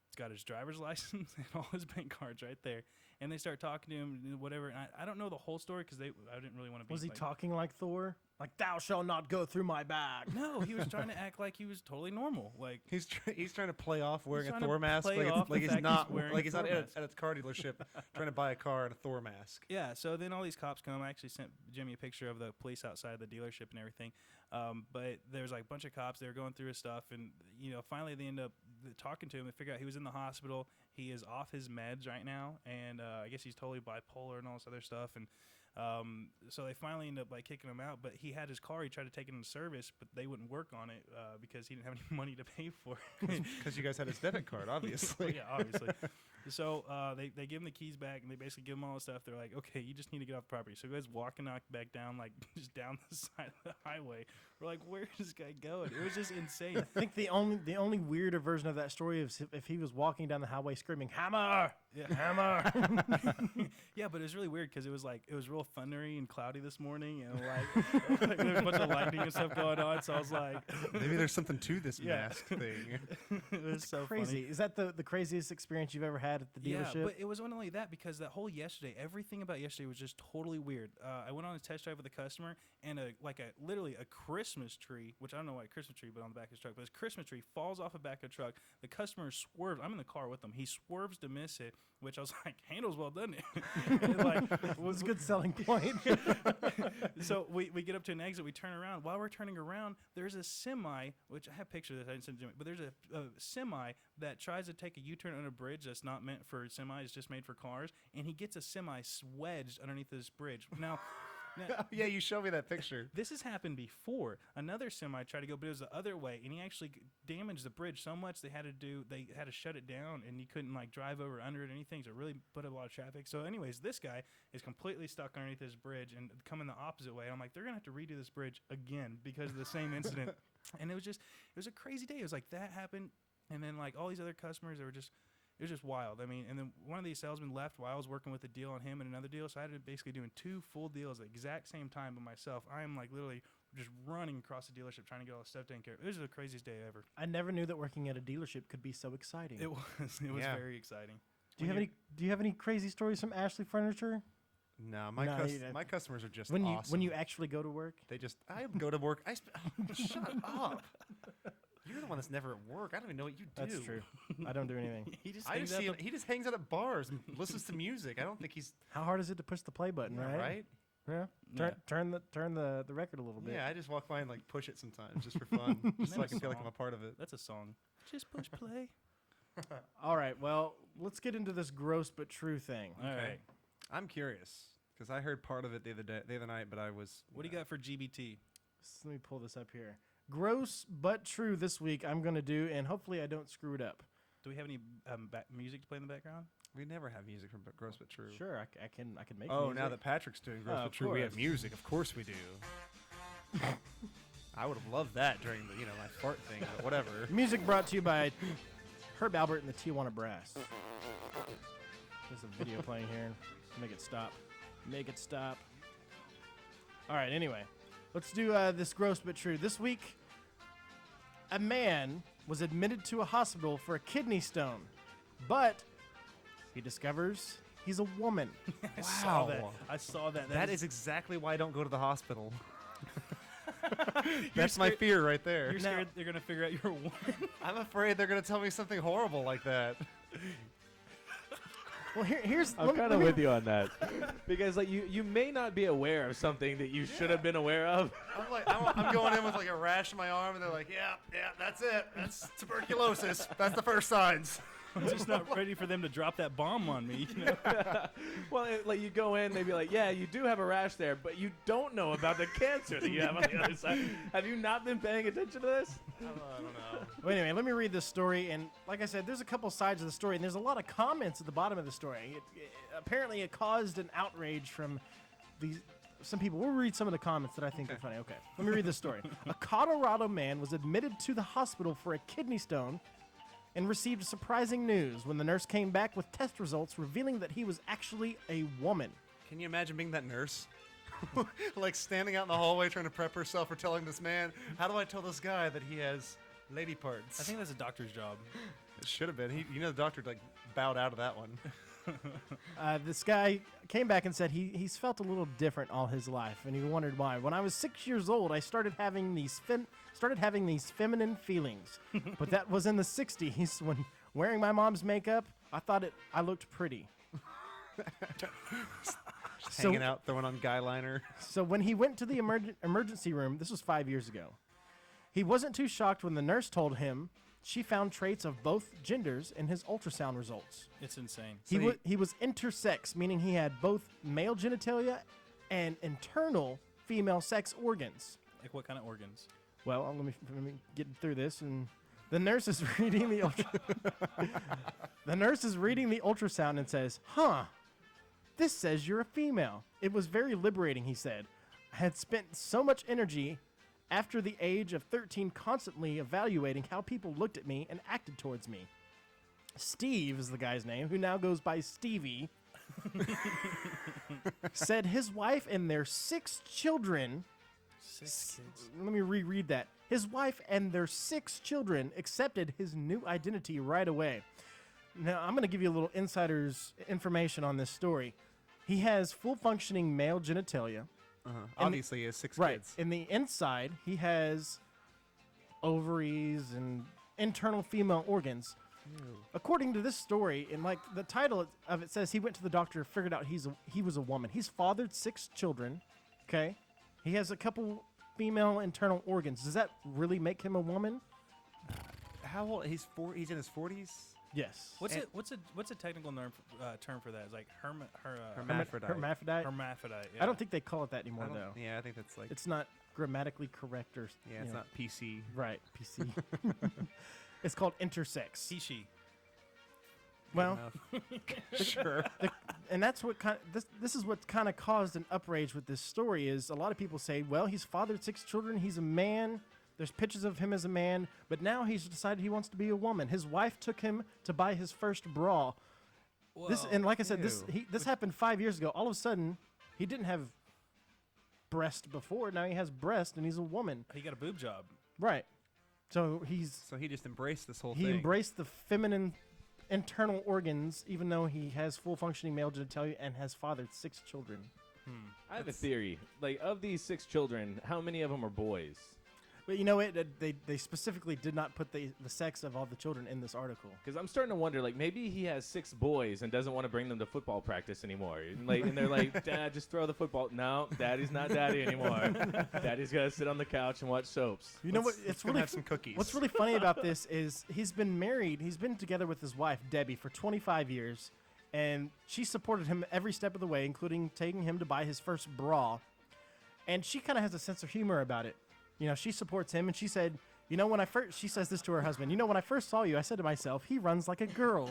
It's got his driver's license and all his bank cards right there. And they start talking to him and whatever. And I don't know the whole story because I didn't really want to be. Was he talking like Thor? Like, thou shalt not go through my bag. No, he was trying to act like he was totally normal. Like He's trying to play off wearing He's a trying to Thor mask, play off the he's fact not he's wearing like he's a not Thor at mask. a car dealership trying to buy a car in a Thor mask. Yeah, so then all these cops come. I actually sent Jimmy a picture of the police outside the dealership and everything. But there's like a bunch of cops. They were going through his stuff, and finally they end up talking to him and figure out he was in the hospital. He is off his meds right now, and I guess he's totally bipolar and all this other stuff. And so they finally end up kicking him out. But he had his car. He tried to take it into service, but they wouldn't work on it because he didn't have any money to pay for it. Because you guys had his debit card, obviously. Yeah, obviously. So they give him the keys back, and they basically give him all the stuff. They're like, okay, you just need to get off the property. So he goes walking back down, just down the side of the highway. We're like, where is this guy going? It was just insane. I think the only weirder version of that story is if he was walking down the highway screaming, hammer! Yeah. Hammer! Yeah, but it was really weird because it was real thundery and cloudy this morning, and there was a bunch of lightning and stuff going on. So I was like, Maybe there's something to this Yeah. mask thing. it was so Crazy. funny. Is that the craziest experience you've ever had had at the dealership. Yeah, but it wasn't only that, because that whole yesterday, everything about yesterday was just totally weird. I went on a test drive with a customer, and literally a Christmas tree, which I don't know why a Christmas tree, but on the back of his truck, but this Christmas tree falls off the back of the truck. The customer swerves. I'm in the car with him. He swerves to miss it, which I was like, handles well, doesn't it? Like, It was a good selling point. so we get up to an exit. We turn around. While we're turning around, there's a semi, which I have pictures of this. I didn't send it to me, but there's a semi that tries to take a U-turn on a bridge that's not meant for semis, it's just made for cars, and he gets a semi wedged underneath this bridge. Now, Yeah, you showed me that picture. this has happened before. Another semi tried to go, but it was the other way, and he actually damaged the bridge so much they had to shut it down, and you couldn't like drive over under it or anything. So it really put up a lot of traffic. So, anyways, this guy is completely stuck underneath this bridge and coming the opposite way. And I'm like, they're gonna have to redo this bridge again because of the same incident. And it was a crazy day. It was like that happened, and then like all these other customers, it was just wild. I mean, and then one of these salesmen left while I was working with a deal on him and another deal, so I had to basically doing 2 full deals at the exact same time by myself. I am like literally just running across the dealership trying to get all the stuff taken care of. It was the craziest day ever. I never knew that working at a dealership could be so exciting. It was Yeah. very exciting. Do you have any crazy stories from Ashley Furniture? No, No, you don't. my customers are just When awesome. you actually go to work? I go to work. Shut up. You're the one that's never at work. I don't even know what you do. That's true. I don't do anything. He just I hangs just out see the- him, he just hangs out at bars and listens to music. I don't think he's How hard is it to push the play button, right? right. Yeah. Yeah. Turn the record a little bit. Yeah, I just walk by and like push it sometimes just for fun, just so I That's can feel like all. I'm a part of it. That's a song. Just push play. All right. Well, let's get into this gross but true thing. All right. I'm curious because I heard part of it the other night, but I was. What do you got for GBT? So let me pull this up here. Gross but true this week I'm going to do, and hopefully I don't screw it up. Do we have any music to play in the background? We never have music from Gross but True. Sure, I can make Oh, music. now that Patrick's doing Gross Oh, but of True, we have course. music. Of course we do. I would have loved that during the my fart thing, but whatever. Music brought to you by Herb Albert and the Tijuana Brass. There's a video playing here. Make it stop. Make it stop. All right, anyway. Let's do this gross but true. This week, a man was admitted to a hospital for a kidney stone, but he discovers he's a woman. I saw that. I saw that. That is exactly why I don't go to the hospital. That's my fear right there. You're scared they're gonna figure out you're a woman. I'm afraid they're gonna tell me something horrible like that. Well, here's I'm kind of with you on that because like you may not be aware of something that you should have been aware of. I'm going in with like a rash in my arm, and they're like, yeah, that's it. That's tuberculosis. That's the first signs. I'm just not ready for them to drop that bomb on me. You know? Well, like you go in, they'd be like, "Yeah, you do have a rash there, but you don't know about the cancer that you have on the other side." Have you not been paying attention to this? I don't know. Well, anyway, let me read this story. And like I said, there's a couple sides of the story, and there's a lot of comments at the bottom of the story. Apparently, it caused an outrage from some people. We'll read some of the comments that I think are funny. Okay, let me read this story. A Colorado man was admitted to the hospital for a kidney stone and received surprising news when the nurse came back with test results revealing that he was actually a woman. Can you imagine being that nurse? Like standing out in the hallway trying to prep herself for telling this man, how do I tell this guy that he has lady parts? I think that's a doctor's job. It should have been. The doctor like bowed out of that one. This guy came back and said he's felt a little different all his life, and he wondered why. When I was 6 years old, I started having these feminine feelings, but that was in the 60s when wearing my mom's makeup, I thought I looked pretty. So- Hanging out, throwing on guy liner. So when he went to the emergency room, this was 5 years ago, he wasn't too shocked when the nurse told him she found traits of both genders in his ultrasound results. It's insane. He was intersex, meaning he had both male genitalia and internal female sex organs. Like what kind of organs? Well, let me get through this, and the nurse is reading the the nurse is reading the ultrasound and says, "Huh, this says you're a female." It was very liberating, he said. I had spent so much energy after the age of 13 constantly evaluating how people looked at me and acted towards me. Steve is the guy's name, who now goes by Stevie, said his wife and their 6 children. 6 kids. Let me reread that. His wife and their 6 children accepted his new identity right away. Now, I'm going to give you a little insider's information on this story. He has full functioning male genitalia. Obviously, he has 6 Right. kids. In the inside, he has ovaries and internal female organs. According to this story, in like the title of it says, he went to the doctor, figured out he was a woman. He's fathered 6 children. Okay, he has a couple female internal organs. Does that really make him a woman? How old? He's in his 40s. Yes. What's a technical term for that? It's like Hermaphrodite. Hermaphrodite. hermaphrodite. I don't think they call it that anymore, though. Yeah, I think that's like. It's not grammatically correct or Yeah, it's not PC. right. PC. It's called intersex. He, she. Well, Sure. and that's what this is what kind of caused an outrage with this story. Is a lot of people say, well, he's fathered 6 children. He's a man. There's pictures of him as a man, but now he's decided he wants to be a woman. His wife took him to buy his first bra. This, and like I said, this happened 5 years ago. All of a sudden, he didn't have breast before. Now he has breast, and he's a woman. He got a boob job. Right. So he just embraced this whole he thing. embraced the feminine internal organs, even though he has full functioning male genitalia and has fathered 6 children. I have a theory. Like, of these 6 children, how many of them are boys? But you know what? They specifically did not put the sex of all the children in this article. Because I'm starting to wonder, like, maybe he has 6 boys and doesn't want to bring them to football practice anymore. And they're like, Dad, just throw the football. No, Daddy's not Daddy anymore. Daddy's got to sit on the couch and watch soaps. You know what? It's really have some cookies. What's really funny about this is he's been married. He's been together with his wife Debbie for 25 years, and she supported him every step of the way, including taking him to buy his first bra. And she kind of has a sense of humor about it. You know, she supports him, and she said, you know, she says this to her husband, you know, when I first saw you, I said to myself, he runs like a girl.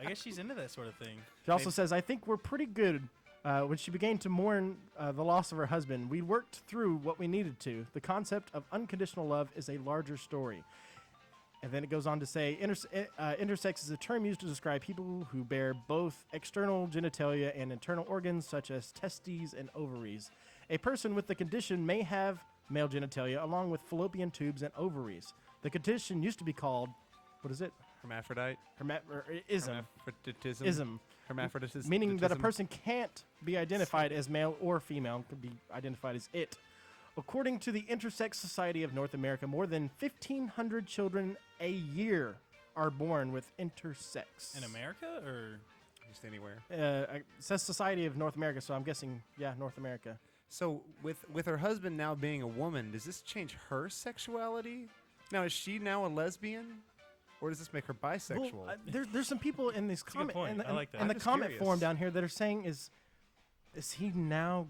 I guess she's into that sort of thing. She also says, I think we're pretty good. When she began to mourn the loss of her husband, we worked through what we needed to. The concept of unconditional love is a larger story. And then it goes on to say, intersex is a term used to describe people who bear both external genitalia and internal organs, such as testes and ovaries. A person with the condition may have male genitalia along with fallopian tubes and ovaries. The condition used to be called, what is it? Hermaphrodite. Ism. Hermaphroditism. Ism. Hermaphroditism. Meaning that a person can't be identified as male or female, could be identified as it. According to the Intersex Society of North America, more than 1,500 children a year are born with intersex. In America, or Just anywhere. It says Society of North America, so I'm guessing, yeah, North America. So with her husband now being a woman, does this change her sexuality? Now is she now a lesbian, or does this make her bisexual? Well, there's some people in this a good comment point. in the, I like that. in the I'm just comment curious. forum down here that are saying is he now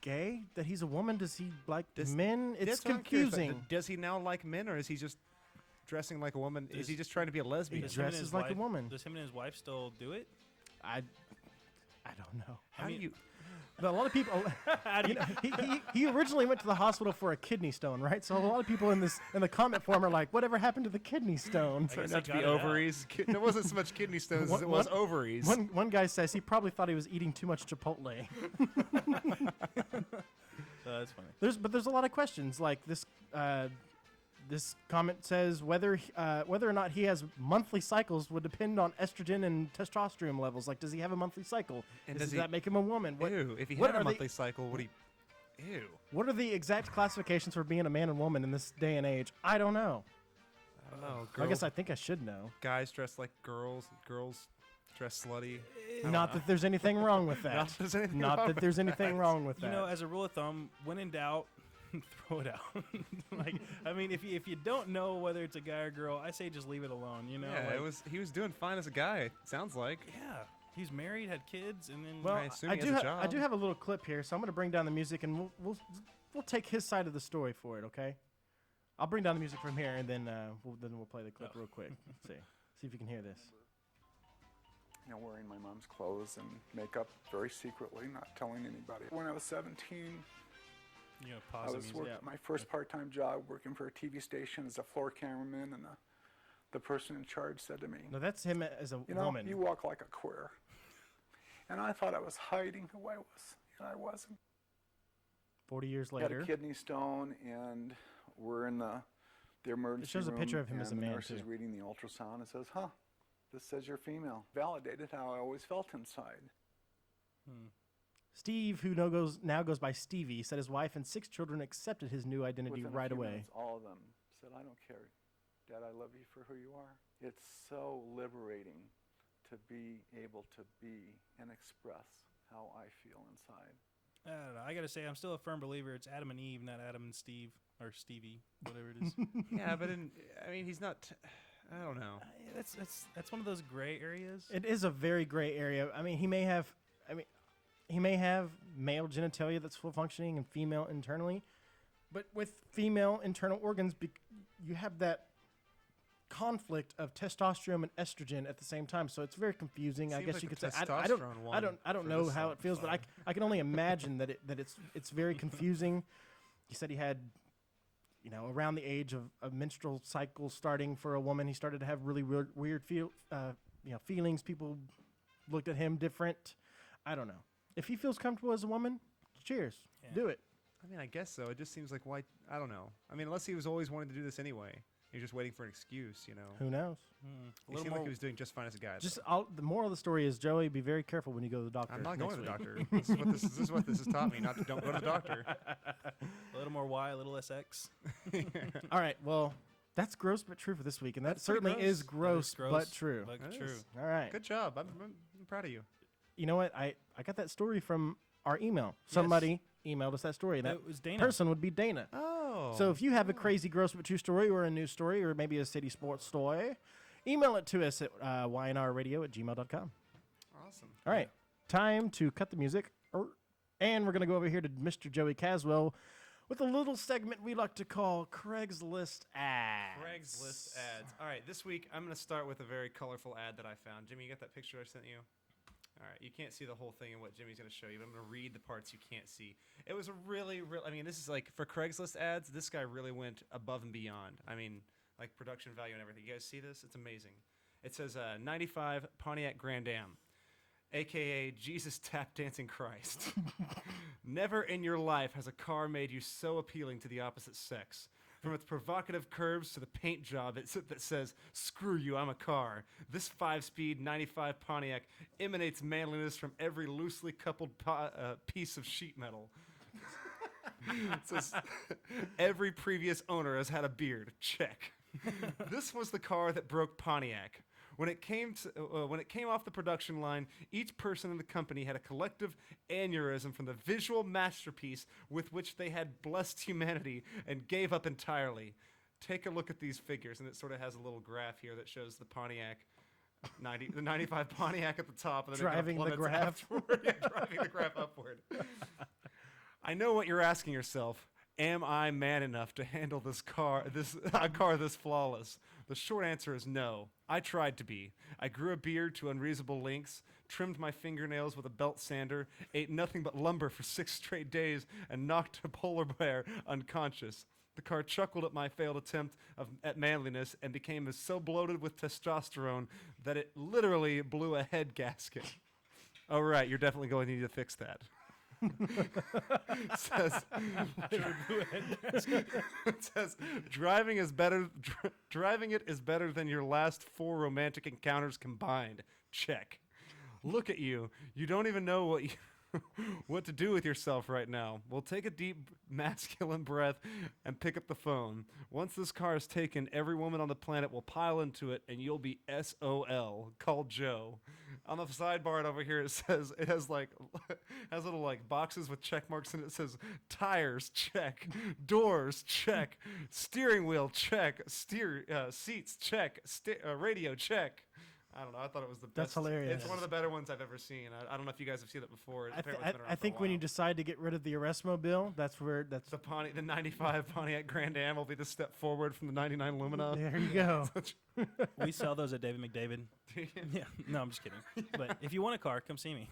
gay? That he's a woman? Does he like men? It's That's what I'm curious about. confusing. Does he now like men, or is he just dressing like a woman? Is he just trying to be a lesbian? He does him and dresses his like a wife- woman. Does him and his wife still do it? I don't know. How do you? But a lot of people, you know, he originally went to the hospital for a kidney stone, right? So a lot of people in the comment forum are like, "Whatever happened to the kidney stone?" I guess Not they to be got it out. ovaries. There wasn't so much kidney stones as it was ovaries. One guy says he probably thought he was eating too much Chipotle. That's funny. There's a lot of questions like this. This comment says whether or not he has monthly cycles would depend on estrogen and testosterone levels. Like, does he have a monthly cycle? And Does does that make him a woman? Ew, if he what had a are the- monthly cycle, would he? Ew. What are the exact classifications for being a man and woman in this day and age? I don't know. I don't know. I guess I think I should know. guys dress like girls. Girls dress slutty. Not that there's anything wrong with that. Not that there's anything Not wrong that there's anything wrong with that. You know, as a rule of thumb, when in doubt, throw it out. Like, I mean, if you don't know whether it's a guy or girl, I say just leave it alone. You know, Yeah, like, he was doing fine as a guy. It sounds like. yeah. He's married, had kids, and then well, I assume I he do has a I do job. have a little clip here, so I'm going to bring down the music and we'll take his side of the story for it. Okay, I'll bring down the music from here and then we'll play the clip real quick. See if you can hear this. You know, wearing my mom's clothes and makeup very secretly, not telling anybody. When I was 17, you know, I pause the was music. working my first part-time job working for a TV station as a floor cameraman, and the person in charge said to me, No, that's him as a you know, woman. you walk like a queer. And I thought I was hiding who I was, and I wasn't. 40 years I had later. a kidney stone, and we're in the the emergency shows a room, picture of him as a and the man, nurse is too. reading the ultrasound and says, huh, this says you're female. Validated how I always felt inside. Steve, who now goes by Stevie, said his wife and 6 children accepted his new identity Within a right few away. minutes, all of them said, I don't care. Dad, I love you for who you are. It's so liberating to be able to be and express how I feel inside. I don't know. I gotta say, I'm still a firm believer. It's Adam and Eve, not Adam and Steve or Stevie, whatever it is. Yeah, but he's not. I don't know. That's one of those gray areas. It is a very gray area. I mean, he may have male genitalia that's full functioning and female internally, but with female internal organs, you have that conflict of testosterone and estrogen at the same time, so it's very confusing. I Seems guess like you could the say. I testosterone one don't for know this how song it feels, fun. but I can only imagine that it's very confusing. He said he had, around the age of a menstrual cycle starting for a woman, he started to have really weird feelings. People looked at him different. I don't know. If he feels comfortable as a woman, cheers, do it. I mean, I guess so. It just seems like why. I don't know. I mean, unless he was always wanting to do this anyway. He's just waiting for an excuse, Who knows? He seemed like he was doing just fine as a guy. The moral of the story is, Joey, be very careful when you go to the doctor. I'm not going to the next doctor. This is what this has taught me. Don't go to the doctor. A little more Y, a little less X. week. All right, well, that's gross but true for this week, and that That's pretty certainly gross. is gross, but true. But That true. is. All right. Good job. I'm proud of you. You know what? I got that story from our email. Somebody emailed us that story. That It was Dana. person would be Dana. Oh. So if you have a crazy, gross but true story or a news story or maybe a city sports story, email it to us at ynrradio@gmail.com. Awesome. All right. Time to cut the music. And we're going to go over here to Mr. Joey Caswell with a little segment we like to call Craigslist ads. Craigslist ads. All right, this week I'm going to start with a very colorful ad that I found. Jimmy, you got that picture I sent you? All right, you can't see the whole thing and what Jimmy's going to show you, but I'm going to read the parts you can't see. It was a really, I mean, this is like, for Craigslist ads, this guy really went above and beyond. I mean, like production value and everything. You guys see this? It's amazing. It says 95 Pontiac Grand Am, a.k.a. Jesus Tap Dancing Christ. Never in your life has a car made you so appealing to the opposite sex. From its provocative curves to the paint job that says, screw you, I'm a car. This 5-speed 95 Pontiac emanates manliness from every loosely coupled piece of sheet metal. It says, every previous owner has had a beard. Check. This was the car that broke Pontiac. When it came off the production line, each person in the company had a collective aneurysm from the visual masterpiece with which they had blessed humanity and gave up entirely. Take a look at these figures, and it sort of has a little graph here that shows the Pontiac, the 95 Pontiac at the top, and then Driving the graph. driving the graph upward. I know what you're asking yourself. Am I man enough to handle a car this flawless? The short answer is no. I tried to be. I grew a beard to unreasonable lengths, trimmed my fingernails with a belt sander, ate nothing but lumber for 6 straight days, and knocked a polar bear unconscious. The car chuckled at my failed attempt at manliness and became so bloated with testosterone that it literally blew a head gasket. Oh, right, you're definitely going to need to fix that. It says driving it is better than your last 4 romantic encounters combined. Check. Look at you. You don't even know what to do with yourself right now. Well, take a deep masculine breath and pick up the phone. Once this car is taken, every woman on the planet will pile into it and you'll be SOL. Call Joe. On the sidebar over here, it has little like boxes with check marks, and it says tires, check, doors, check, steering wheel, check, seats, check, radio, check. I don't know. I thought it was the best. That's hilarious. It's one of the better ones I've ever seen. I don't know if you guys have seen it before. I think when you decide to get rid of the Arrestmobile, that's the 95 Pontiac Grand Am will be the step forward from the 99 Lumina. there you go. We sell those at David McDavid. Yeah, no, I'm just kidding. But if you want a car, come see me.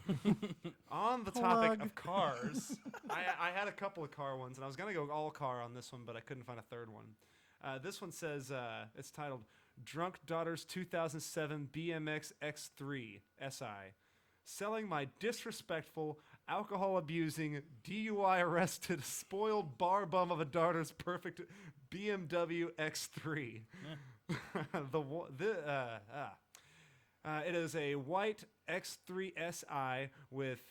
On the topic of cars, I had a couple of car ones, and I was going to go all car on this one, but I couldn't find a third one. This one says, it's titled Drunk Daughter's 2007 BMX X3 SI. Selling my disrespectful, alcohol-abusing, DUI-arrested, spoiled bar bum of a daughter's perfect BMW X3. It is a white X3SI with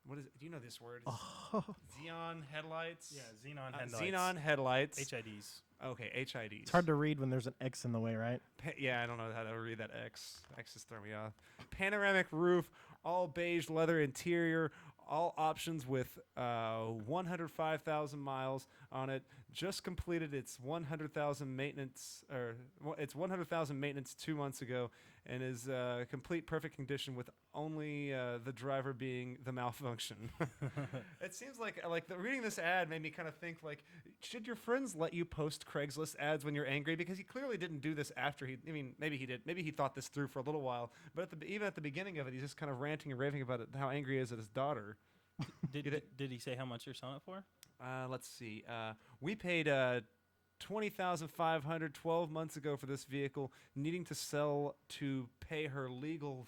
what is it? Do you know this word? Xenon headlights. Yeah, xenon headlights. Xenon headlights. HIDs. Okay, HIDs. It's hard to read when there's an X in the way, right? Yeah, I don't know how to read that X. X is throwing me off. Panoramic roof, all beige leather interior, all options with 105,000 miles on it. Just completed its 100,000 maintenance, its 100,000 maintenance 2 months ago, and is complete perfect condition with only the driver being the malfunction. It seems like reading this ad made me kind of think like, should your friends let you post Craigslist ads when you're angry? Because he clearly didn't do this after maybe he did. Maybe he thought this through for a little while. But even at the beginning of it, he's just kind of ranting and raving about how angry he is at his daughter. Did he say how much you're selling it for? Let's see. We paid $20,500 12 months ago for this vehicle, needing to sell to pay her legal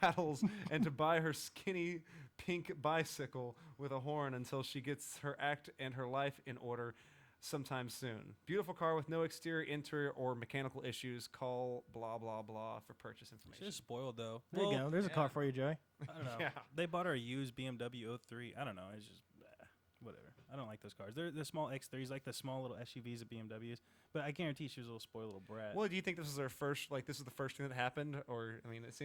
battles and to buy her skinny pink bicycle with a horn until she gets her act and her life in order sometime soon. Beautiful car with no exterior, interior, or mechanical issues. Call blah, blah, blah for purchase information. She's spoiled, though. There you go. There's a car for you, Joey. I don't know. Yeah. They bought her a used BMW 03. I don't know. It's just whatever. I don't like those cars. They're the small X3s, like the small little SUVs of BMWs. But I guarantee she was a little spoiled little brat. Well, do you think this is her first? Like, this is the first thing that happened, or I mean, this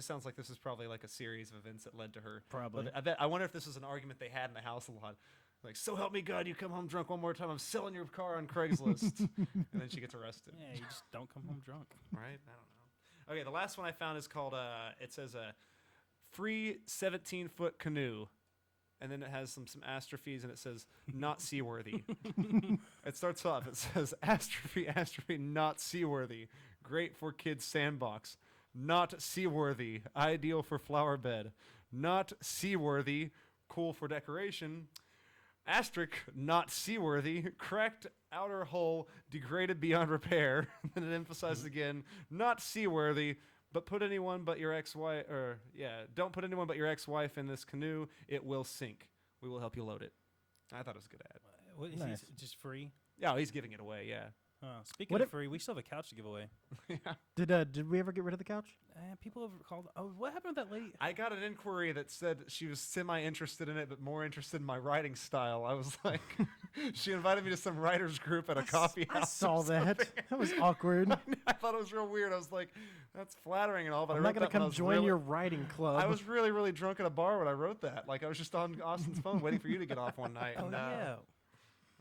sounds like this is probably like a series of events that led to her. Probably. But I wonder if this is an argument they had in the house a lot. Like, so help me God, you come home drunk one more time, I'm selling your car on Craigslist. And then she gets arrested. Yeah, you just don't come home drunk. Right? I don't know. Okay, the last one I found is called, it says a free 17-foot canoe. And then it has some astrophes, and it says, not seaworthy. It starts off, it says, astrophe, not seaworthy. Great for kids' sandbox. Not seaworthy. Ideal for flower bed. Not seaworthy. Cool for decoration. Asterisk, not seaworthy. Cracked outer hull, degraded beyond repair. And it emphasizes again, not seaworthy. But put anyone but your ex-wife, don't put anyone but your ex-wife in this canoe. It will sink. We will help you load it. I thought it was a good ad. What is Nice. he just free? Yeah, he's giving it away. Yeah. Speaking What of if- free, we still have a couch to give away. Did we ever get rid of the couch? People have called. Oh, what happened with that lady? I got an inquiry that said she was semi-interested in it, but more interested in my writing style. I was like, she invited me to some writers group at a coffee I house. saw or that. something. That was awkward. I thought it was real weird. I was like, that's flattering and all, but I'm I not wrote gonna that when I come was join really- your writing club. I was really, really drunk at a bar when I wrote that. Like, I was just on Austin's phone waiting for you to get off one night. Oh and, yeah,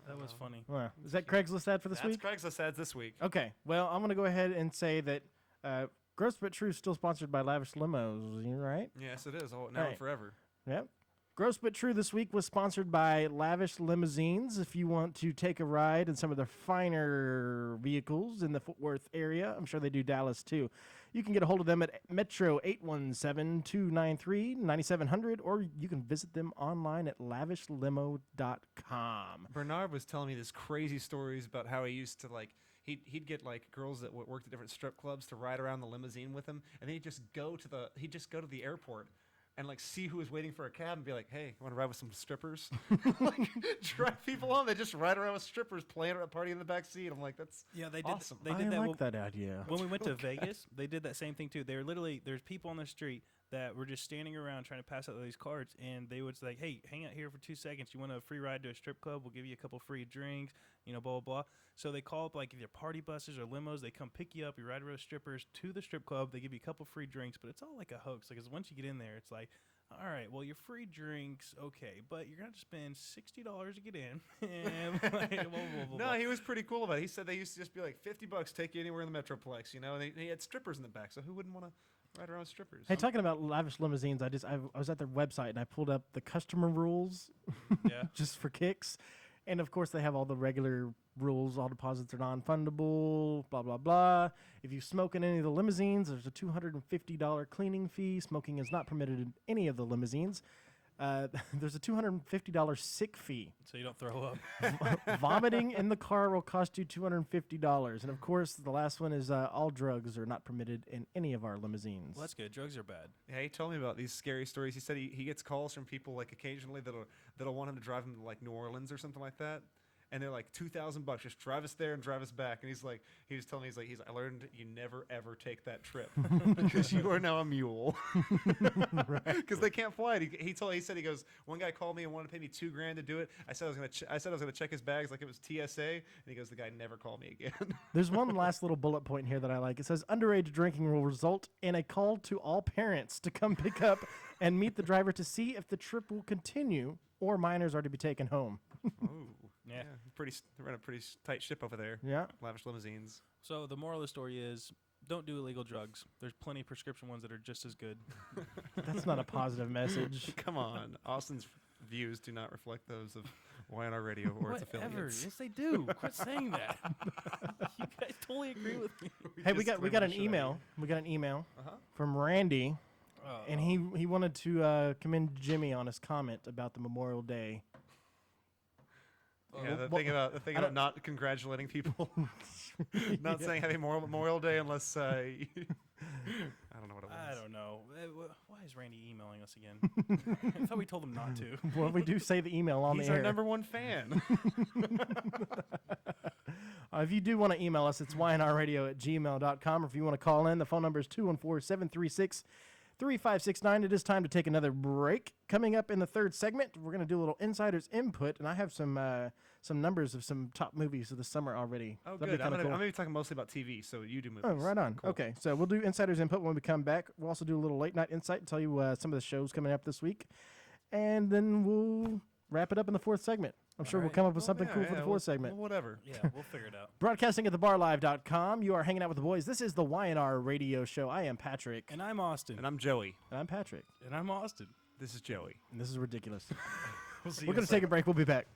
that was funny. Well, is that Craigslist ad for this That's week? Craigslist ads this week. Okay. Well, I'm gonna go ahead and say that Gross But True is still sponsored by Lavish Limos. You right? Yes, it is. Oh, now Right. and forever. Yep. Gross But True this week was sponsored by Lavish Limousines. If you want to take a ride in some of the finer vehicles in the Fort Worth area, I'm sure they do Dallas too. You can get a hold of them at Metro 817-293-9700, or you can visit them online at lavishlimo.com. Bernard was telling me these crazy stories about how he used to like he'd get like girls that worked at different strip clubs to ride around the limousine with him, and then he'd just go to the airport and like see who was waiting for a cab and be like, "Hey, you want to ride with some strippers?" Like drive people on. They just ride around with strippers playing at a party in the back seat. I'm like, that's Yeah, they did. awesome. They did I that. like that idea. When we went to Vegas, they did that same thing too. They were literally there's people on the street that were just standing around trying to pass out these cards, and they would say, "Hey, hang out here for 2 seconds. You want a free ride to a strip club? We'll give you a couple free drinks. You know, blah blah blah." So they call up like either party buses or limos. They come pick you up. You ride with strippers to the strip club. They give you a couple free drinks, but it's all like a hoax. Like, 'cause once you get in there, it's like, all right, well, your free drinks, okay, but you're gonna have to spend $60 to get in. And like, blah, blah, blah, No, blah. he was pretty cool about it. He said they used to just be like $50, take you anywhere in the Metroplex, you know. And he had strippers in the back, so who wouldn't want to ride around with strippers? Hey, talking about Lavish Limousines, I was at their website and I pulled up the customer rules Yeah. just for kicks. And of course, they have all the regular rules. All deposits are non-fundable, blah, blah, blah. If you smoke in any of the limousines, there's a $250 cleaning fee. Smoking is not permitted in any of the limousines. There's a $250 sick fee. So you don't throw up. Vomiting in the car will cost you $250. And of course, the last one is all drugs are not permitted in any of our limousines. Well, that's good. Drugs are bad. Yeah, he told me about these scary stories. He said he gets calls from people like occasionally that'll want him to drive him to like New Orleans or something like that. and they're like $2,000. Just drive us there and drive us back. And he was telling me, I learned you never ever take that trip because you are now a mule. Because they can't fly it. He said, one guy called me and wanted to pay me $2,000 to do it. I said I was gonna check his bags like it was TSA, and he goes, the guy never called me again. There's one last little bullet point here that I like. It says underage drinking will result in a call to all parents to come pick up and meet the driver to see if the trip will continue or minors are to be taken home. Ooh, Yeah. They run a pretty tight ship over there. Yeah. Lavish limousines. So the moral of the story is, don't do illegal drugs. There's plenty of prescription ones that are just as good. That's not a positive message. Come on, Austin's views do not reflect those of YNR Radio or its Whatever. affiliates. Yes, they do. Quit saying that. You guys totally agree with me. Hey, we got an shit out of email. We got an email Uh-huh. from Randy, and he wanted to commend Jimmy on his comment about the Memorial Day. Yeah, the thing about not congratulating people, not saying Happy Memorial Day unless I don't know what it was. I don't know. Why is Randy emailing us again? I thought we told him not to. Well, we do say the email on He's the our air. number one fan. If you do want to email us, it's ynrradio@gmail.com. Or if you want to call in, the phone number is 214-736-3569. It is time to take another break. Coming up in the third segment, we're going to do a little insider's input, and I have some numbers of some top movies of the summer already. Oh, That'd good. be I'm kinda going cool. to be talking mostly about TV, so you do movies. Oh, right on. Cool. Okay, so we'll do insider's input when we come back. We'll also do a little late night insight and tell you some of the shows coming up this week. And then we'll wrap it up in the fourth segment. I'm sure we'll right. come up with something cool for the fourth well, segment. Well, whatever. Yeah, we'll figure it out. Broadcasting at thebarlive.com. You are hanging out with the boys. This is the YNR Radio Show. I am Patrick. And I'm Austin. And I'm Joey. And I'm Patrick. And I'm Austin. This is Joey. And this is ridiculous. We'll see We're going to take a break. We'll be back.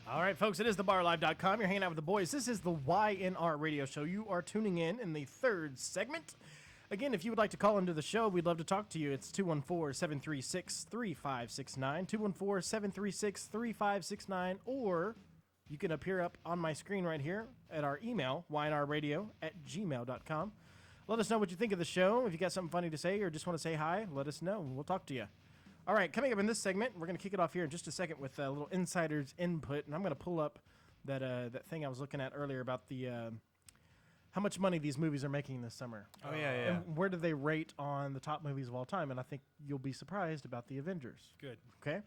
All right, folks, it is thebarlive.com. You're hanging out with the boys. This is the YNR radio show. You are tuning in the third segment. Again, if you would like to call into the show, we'd love to talk to you. It's 214-736-3569, 214-736-3569, or you can appear up on my screen right here at our email, ynrradio@gmail.com. Let us know what you think of the show. If you got something funny to say or just want to say hi, let us know, and we'll talk to you. All right, coming up in this segment, we're going to kick it off here in just a second with a little insider's input, and I'm going to pull up that thing I was looking at earlier about the how much money these movies are making this summer. Oh, yeah. And where do they rate on the top movies of all time? And I think you'll be surprised about the Avengers. Good. Okay?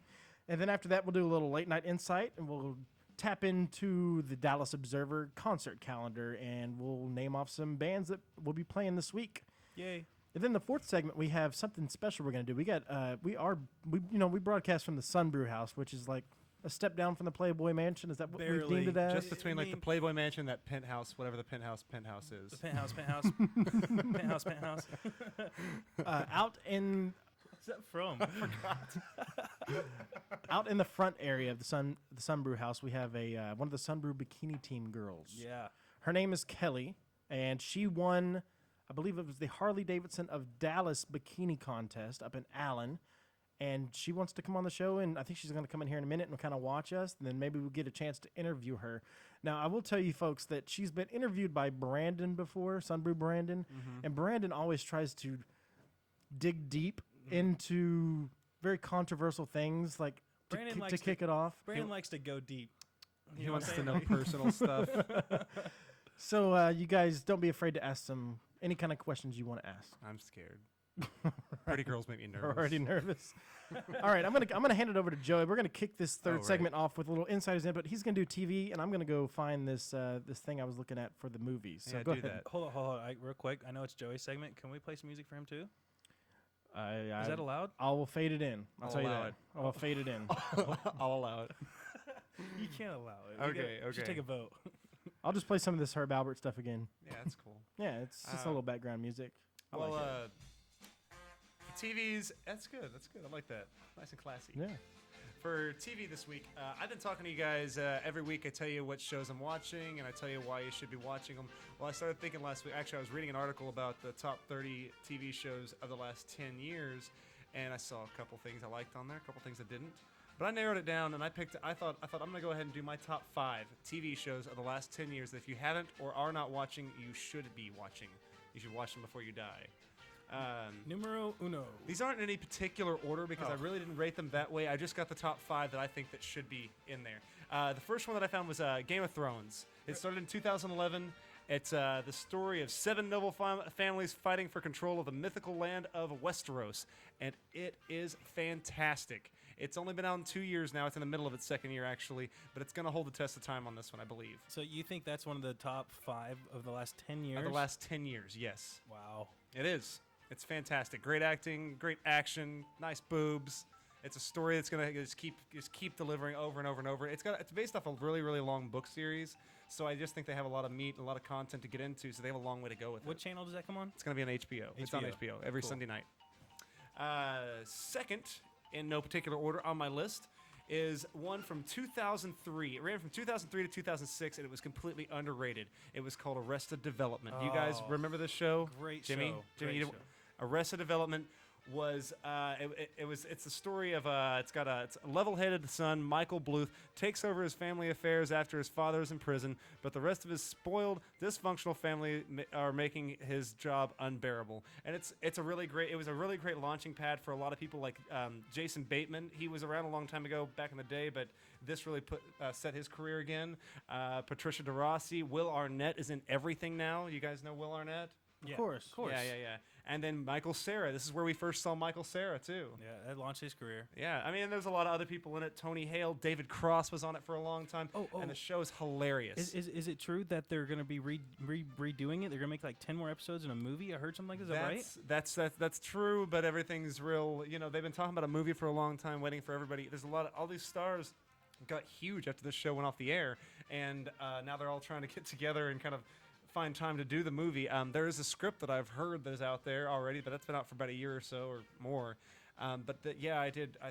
And then after that, we'll do a little late-night insight, and we'll tap into the Dallas Observer concert calendar, and we'll name off some bands that will be playing this week. Yay. And then the fourth segment, we have something special we're going to do. We got we broadcast from the Sun Brew House, which is like a step down from the Playboy Mansion. Is that what we've deemed it as? Just between like the Playboy Mansion, that penthouse, whatever the penthouse is. The penthouse. penthouse. Out in What's that from? out in the front area of the Sun Brew House, we have a one of the Sun Brew bikini team girls. Yeah. Her name is Kelly, and she won, I believe it was the Harley Davidson of Dallas bikini contest up in Allen. And she wants to come on the show, and I think she's going to come in here in a minute and kind of watch us, and then maybe we'll get a chance to interview her. Now, I will tell you, folks, that she's been interviewed by Brandon before, Sunbrew Brandon, and Brandon always tries to dig deep into very controversial things, like to kick it off. Brandon likes to go deep. He wants to know personal stuff. So you guys, don't be afraid to ask any kind of questions you want to ask. I'm scared. Pretty girls make me nervous. Already nervous. All right, I'm gonna hand it over to Joey. We're gonna kick this third segment off with a little insider's input. He's gonna do TV, and I'm gonna go find this thing I was looking at for the movies. So Yeah, go do ahead. that. Hold on. Real quick. I know it's Joey's segment. Can we play some music for him too? Is that allowed? I will fade it in. I'll tell you allow that. it. I'll fade it in. I'll allow it. You can't allow it. Okay, We should okay. take a vote. I'll just play some of this Herb Albert stuff again. Yeah, that's cool. Yeah, it's just a little background music. I Well, like it. for TVs, that's good. That's good. I like that. Nice and classy. Yeah. For TV this week, I've been talking to you guys every week. I tell you what shows I'm watching, and I tell you why you should be watching them. Well, I started thinking last week. Actually, I was reading an article about the top 30 TV shows of the last 10 years, and I saw a couple things I liked on there, a couple things I didn't. But I narrowed it down, and I thought I'm going to go ahead and do my top 5 TV shows of the last 10 years that if you haven't or are not watching, you should be watching. You should watch them before you die. Numero uno. These aren't in any particular order because I really didn't rate them that way. I just got the top 5 that I think that should be in there. The first one that I found was Game of Thrones. It started in 2011. It's the story of 7 noble families fighting for control of the mythical land of Westeros, and it is fantastic. It's only been out in 2 years now. It's in the middle of its second year, actually, but it's going to hold the test of time on this one, I believe. So you think that's one of the top 5 of the last 10 years? Of the last 10 years, yes. Wow. It is. It's fantastic. Great acting, great action, nice boobs. It's a story that's gonna just keep delivering over and over and over. It's based off a really, really long book series, so I just think they have a lot of meat and a lot of content to get into. So they have a long way to go with What it. channel does that come on? It's gonna be on HBO. It's on HBO every Cool. Sunday night. Second, in no particular order on my list, is one from 2003. It ran from 2003 to 2006, and it was completely underrated. It was called Arrested Development. You guys Oh, remember this show? Great Jimmy? show. Jimmy, Great you show. Arrested Development was it's the story of it's a level-headed son, Michael Bluth, takes over his family affairs after his father is in prison, but the rest of his spoiled, dysfunctional family are making his job unbearable. And it was a really great launching pad for a lot of people like Jason Bateman. He was around a long time ago back in the day, but this really set his career again. Patricia DeRossi, Will Arnett is in everything now. You guys know Will Arnett? Yeah, Of course. Yeah. And then Michael Cera. This is where we first saw Michael Cera, too. Yeah, that launched his career. Yeah, I mean, there's a lot of other people in it. Tony Hale, David Cross was on it for a long time. And the show is hilarious. Is it true that they're going to be redoing it? They're going to make like 10 more episodes in a movie? I heard something like this. Is that right? That's true, but everything's real. You know, they've been talking about a movie for a long time, waiting for everybody. There's all these stars got huge after this show went off the air, and now they're all trying to get together and kind of find time to do the movie. There is a script that I've heard that is out there already, but that's been out for about a year or so or more. I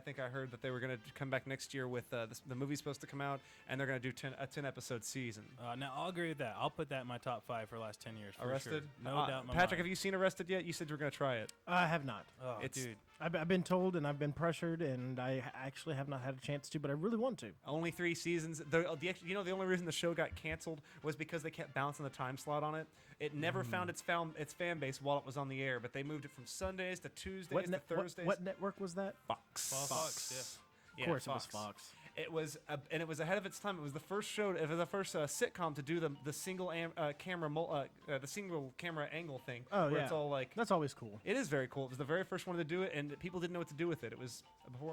think I heard that they were going to come back next year with the movie's supposed to come out, and they're going to do a 10-episode season. Now, I'll agree with that. I'll put that in my top 5 for the last 10 years. For Arrested? Sure. No doubt in my Patrick, mind. have you seen Arrested yet? You said you were going to try it. I have not. Oh, It's- dude. I've been told and I've been pressured, and I actually have not had a chance to, but I really want to. Only 3 seasons. The only reason the show got canceled was because they kept bouncing the time slot on it. It never found its fan base while it was on the air, but they moved it from Sundays to Tuesdays to Thursdays. What network was that? Fox. Fox, Of course it was Fox. It was, and it was ahead of its time. It was the first show. It was the first sitcom to do the single camera angle thing. Oh, where yeah. It's all like. That's always cool. It is very cool. It was the very first one to do it, and people didn't know what to do with it. It was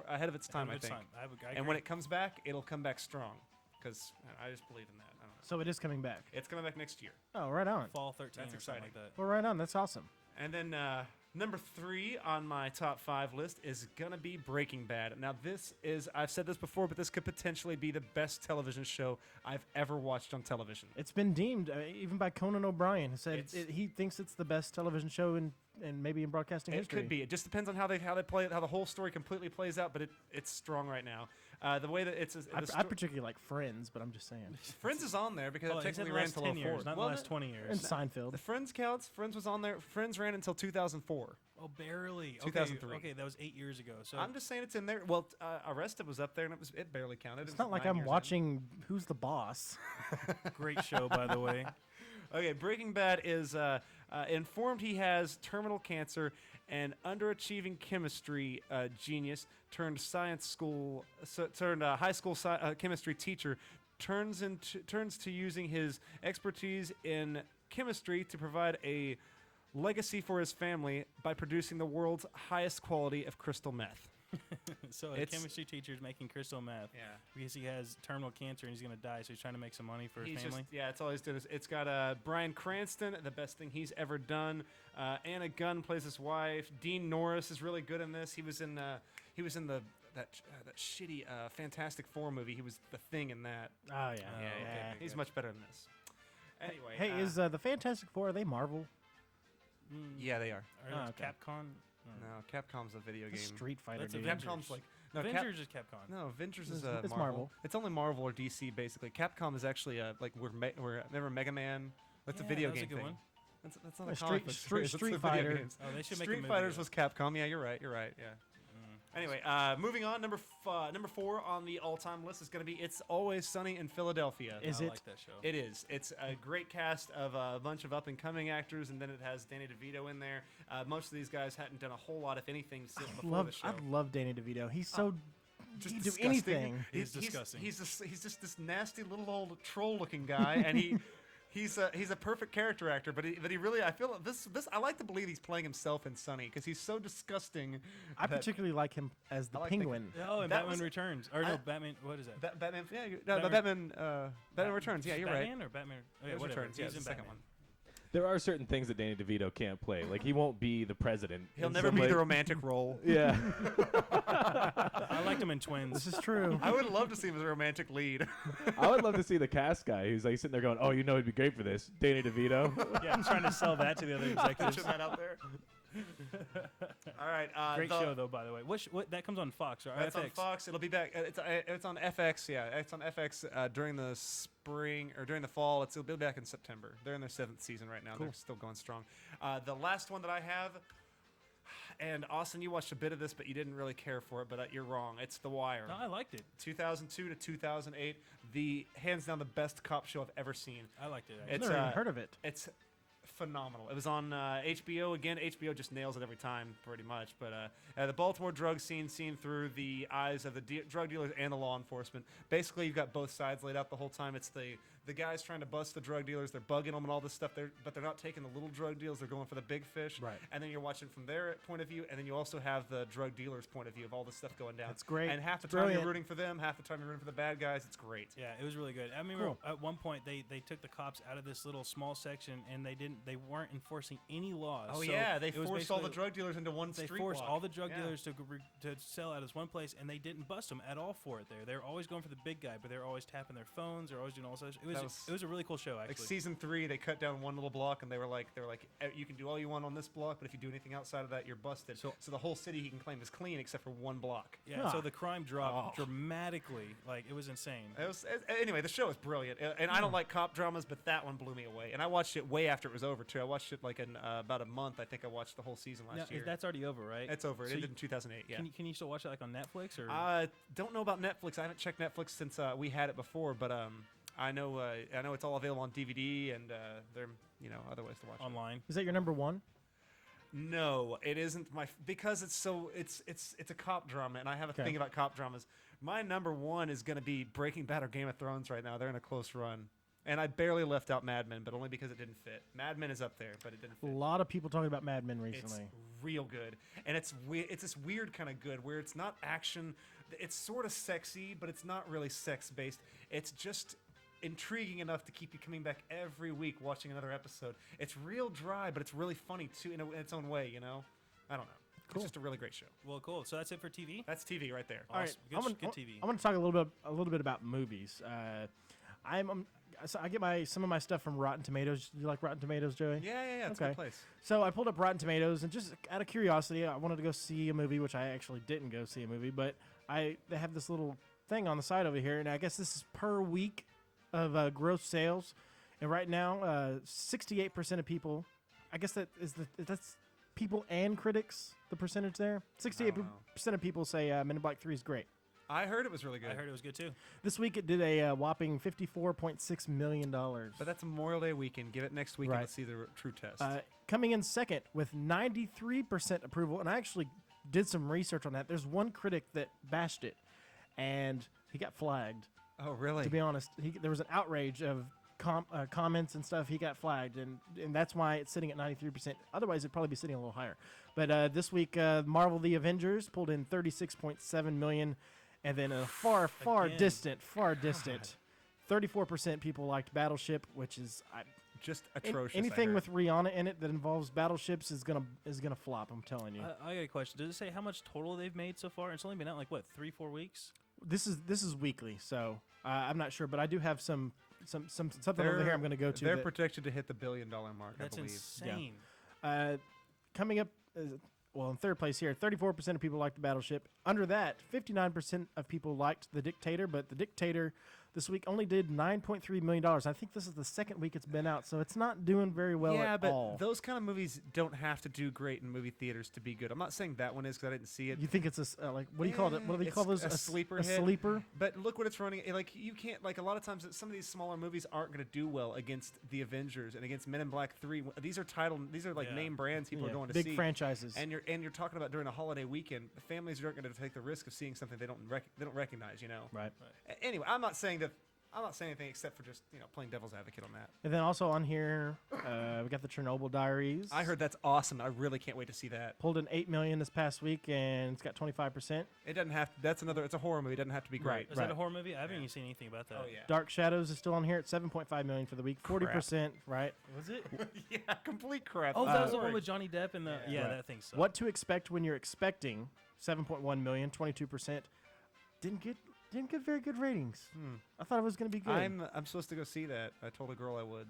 ahead of its time, I think. And when it comes back, it'll come back strong, because I just believe in that. I don't know. So it is coming back. It's coming back next year. Oh, right on. Fall 13 That's or exciting. something like that. Well, right on. That's awesome. And then number 3 on my top 5 list is gonna be Breaking Bad. Now I've said this before, but this could potentially be the best television show I've ever watched on television. It's been deemed, even by Conan O'Brien, who said It's- he thinks it's the best television show in maybe in broadcasting It history. could be. It just depends on how they play it, how the whole story completely plays out. But it's strong right now. The way that I particularly like Friends, but I'm just saying. Friends is on there because Oh, it he said technically the ran last until 10 years, 04. not the Well, last 20 years. And Seinfeld. The Friends counts. Friends was on there. Friends ran until 2004. Oh, barely. 2003. Okay, that was 8 years ago. So I'm just saying it's in there. Well, Arrested was up there, and it barely counted. It's It was not like 9 I'm years in. watching Who's the Boss. great show, by the way. Okay, Breaking Bad is informed he has terminal cancer, and underachieving chemistry genius turned high school chemistry teacher turns to using his expertise in chemistry to provide a legacy for his family by producing the world's highest quality of crystal meth. So a chemistry teacher's making crystal meth because he has terminal cancer and he's going to die, so he's trying to make some money for his family. That's all he's doing. It's got Bryan Cranston, the best thing he's ever done. Anna Gunn plays his wife. Dean Norris is really good in this. He was in the that shitty Fantastic Four movie. He was the Thing in that. Oh yeah. okay. He's much better than this. Anyway, Hey, is the Fantastic Four? Are they Marvel? yeah, they are. Or Oh, is okay. Capcom? No, Capcom's a video game. Street Fighter. That's dude. Avengers. Capcom's like no, Avengers is Capcom. No, Avengers is It's Marvel. Marvel. It's only Marvel or DC basically. Capcom is actually like remember Mega Man. That's a Yeah, video that was game a good thing. one. That's not Yeah, a comic book Street series, that's the video Fighter. games. Oh, they should make a Street movie Fighters of was it. Capcom. Yeah, you're right. Yeah. Anyway, moving on. Number 4 on the all-time list is going to be "It's Always Sunny in Philadelphia." Is I it? like that show. It is. It's a great cast of a bunch of up-and-coming actors, and then it has Danny DeVito in there. Most of these guys hadn't done a whole lot, if anything, since before the show. I love Danny DeVito. He's so Just he can do disgusting. anything. He's disgusting. He's just this nasty little old troll-looking guy, and he's a perfect character actor. But he really, I feel this I like to believe he's playing himself in Sunny because he's so disgusting. I that- particularly like him as the I like the- Penguin. Oh, and That Batman was- Returns. Or no, Batman. What is that? Batman, Batman- Batman Returns. Yeah, you're right. Batman or Batman? Oh, yeah, Batman whatever. Returns. Yeah, He's it's in the second Batman. one. There are certain things that Danny DeVito can't play. Like he won't be the president. He'll in never some, be like- the romantic role. Yeah. I liked him in Twins. This is true. I would love to see him as a romantic lead. I would love to see the cast guy who's like sitting there going, "Oh, you know, he'd be great for this." Danny DeVito. Yeah, I'm trying to sell that to the other executives. Put that out there. All right. Great show, though, by the way. What that comes on Fox or That's on FX? Fox. It'll be back. It's on FX. Yeah, it's on FX during the spring or during the fall. It'll be back in September. They're in their 7th season right now. They're still going strong. The last one that I have, and Austin, you watched a bit of this, but you didn't really care for it. But you're wrong. It's The Wire. No, I liked it. 2002 to 2008, the hands down the best cop show I've ever seen. I liked it. I've It's never even heard of it. It's phenomenal. It was on HBO again. HBO just nails it every time, pretty much. But the Baltimore drug scene seen through the eyes of the drug dealers and the law enforcement. Basically, you've got both sides laid out the whole time. It's the guys trying to bust the drug dealers. They're bugging them and all this stuff. But they're not taking the little drug deals. They're going for the big fish. Right. And then you're watching from their point of view, and then you also have the drug dealers' point of view of all this stuff going down. That's great. And half the It's time brilliant. you're rooting for them, half the time you're rooting for the bad guys. It's great. Yeah, it was really good. I mean, Cool. at one point they took the cops out of this little small section and they weren't enforcing any laws. Oh So yeah, they it was forced all the basically- drug dealers into one They street forced block. all the drug Yeah. dealers to sell out of this one place, and they didn't bust them at all for it. They were always going for the big guy, but they were always tapping their phones. They're always doing all this. It was a really cool show, actually. Like season 3, they cut down one little block, and they were like, you can do all you want on this block, but if you do anything outside of that, you're busted. So the whole city he can claim is clean except for one block. Yeah, Ah. so the crime dropped Oh. dramatically. Like, it was insane. Anyway, the show is brilliant, and I don't like cop dramas, but that one blew me away. And I watched it way after it was over too. I watched it like in about a month. I think I watched the whole season last Now, year. that's already over, right? It's over. It So ended in 2008. Yeah. Can you still watch it like on Netflix or Don't know about Netflix. I haven't checked Netflix since we had it before, but I know it's all available on DVD and there are other ways to watch it. online? Is that your number one? No, it isn't because it's a cop drama, and I have a Okay. thing about cop dramas. My number one is going to be Breaking Bad or Game of Thrones right now. They're in a close run, and I barely left out Mad Men, but only because it didn't fit. Mad Men is up there, but it didn't A fit. lot of people talking about Mad Men It's recently. real good, and it's this weird kind of good where it's not action. It's sort of sexy, but it's not really sex based. It's just intriguing enough to keep you coming back every week watching another episode. It's real dry, but it's really funny too in its own way. I don't know. Cool. It's just a really great show. Well, cool. So that's it for TV. That's TV right there. All right, Awesome. Good, I'm gonna, good TV. I'm going to talk a little bit about movies. So I get some of my stuff from Rotten Tomatoes. You like Rotten Tomatoes, Joey? Yeah. It's a Okay. good place. So I pulled up Rotten Tomatoes, and just out of curiosity, I wanted to go see a movie, which I actually didn't go see a movie, but they have this little thing on the side over here, and I guess this is per week of gross sales. And right now, 68% of people, I guess that's people and critics, the percentage there. 68% of people say Men in Black 3 is great. I heard it was really good. I heard it was good too. This week it did a whopping $54.6 million. But that's Memorial Day weekend. Give it next week Right. and let's see the true test. Coming in second with 93% approval, and I actually did some research on that. There's one critic that bashed it, and he got flagged. oh, really? To be honest, there was an outrage of comments and stuff. He got flagged, and that's why it's sitting at 93%. Otherwise, it'd probably be sitting a little higher. But this week, Marvel: The Avengers pulled in 36.7 million, and then a far Again. distant, 34% people liked Battleship, which is just An- atrocious. I anything heard. with Rihanna in it that involves battleships is gonna flop. I'm telling you. I got a question. Does it say how much total they've made so far? It's only been out like what, 3-4 weeks? This is weekly, so I'm not sure, but I do have something over here I'm going to go to. They're that- projected to hit the $1 billion mark. That's I believe. insane. coming up, in third place here, 34% of people liked the Battleship. Under that, 59% of people liked The Dictator, but The Dictator this week only did $9.3 million. I think this is the second week it's been out, so it's not doing very well yeah, at but all. those kind of movies don't have to do great in movie theaters to be good. I'm not saying that one is because I didn't see it. You think it's like, what do you call it? What do they call those? A sleeper A hit. sleeper? But look what it's running. Like you can't like a lot of times some of these smaller movies aren't going to do well against the Avengers and against Men in Black 3. These are like Yeah. name brands people are going to big see. franchises. And you're talking about during a holiday weekend, families aren't going to take the risk of seeing something they don't recognize. You know. Right. Anyway, I'm not saying anything except for just playing devil's advocate on that. And then also on here, we got the Chernobyl Diaries. I heard that's awesome. I really can't wait to see that. Pulled in $8 million this past week, and it's got 25%. It doesn't have to. It's a horror movie. It doesn't have to be great. Right. Is that a horror movie? I haven't even seen anything about that. Oh yeah. Dark Shadows is still on here at 7.5 million for the week, 40%. Right. Was it? Yeah, complete crap. Oh, that was the Sorry. one with Johnny Depp and the. Yeah, Right. that thing sucked. What to expect when you're expecting 7.1 million, 22%. Didn't get very good ratings. I thought it was going to be good. I'm supposed to go see that. I told a girl I would.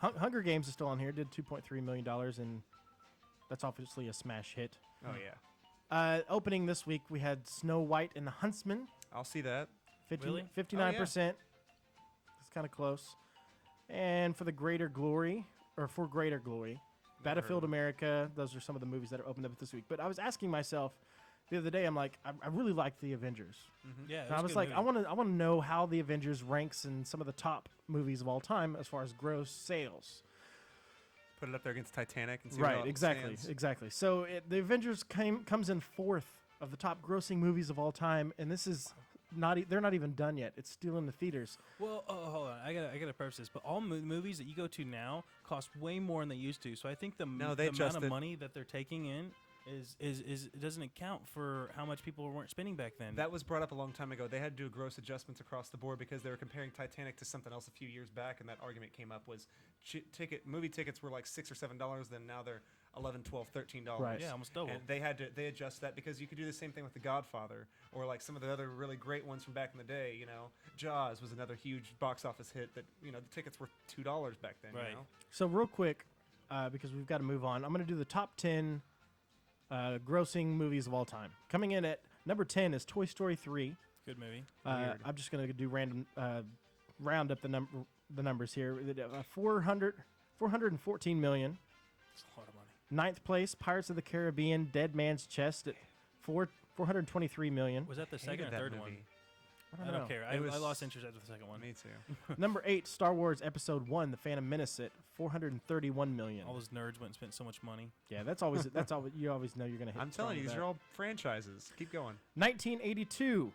Hunger Games is still on here. Did $2.3 million, and that's obviously a smash hit. Oh yeah. Opening this week, we had Snow White and the Huntsman. I'll see that. 59%. It's kind of close. And for Greater Glory, Battlefield America, those are some of the movies that are opened up this week. But I was asking myself the other day, I'm like, I really like the Avengers. Yeah, And I was like, I want to know how the Avengers ranks in some of the top movies of all time as far as gross sales. Put it up there against Titanic and see where Right, it exactly, stands. exactly. So the Avengers comes in fourth of the top grossing movies of all time, and this is they're not even done yet. It's still in the theaters. Well, hold on. I gotta preface this. But all movies that you go to now cost way more than they used to. So I think the amount of adjusted. money that they're taking in is doesn't account for how much people weren't spending back then. That was brought up a long time ago. They had to do gross adjustments across the board because they were comparing Titanic to something else a few years back, and that argument came up was movie tickets were like $6 or $7, then now they're $11, $12, $13. Right. Yeah, almost double. And they adjust that because you could do the same thing with The Godfather or like some of the other really great ones from back in the day. Jaws was another huge box office hit that the tickets were $2 back then. Right. You know? So real quick, because we've got to move on, I'm going to do the top 10 grossing movies of all time. Coming in at number 10 is Toy Story 3. Good movie. I'm just going to do random round up the numbers here. 414 million. It's a lot of money. Ninth place, Pirates of the Caribbean, Dead Man's Chest at 423 million. Was that the second or Hated that third movie. one? I I don't don't know. care. It I was- lost interest after the second one. Me too. Number 8, Star Wars Episode 1, The Phantom Menace at 431 million. All those nerds went and spent so much money. Yeah, that's always you always know you're going to hit. I'm strong telling you, with these that. are all franchises. Keep going. 1982,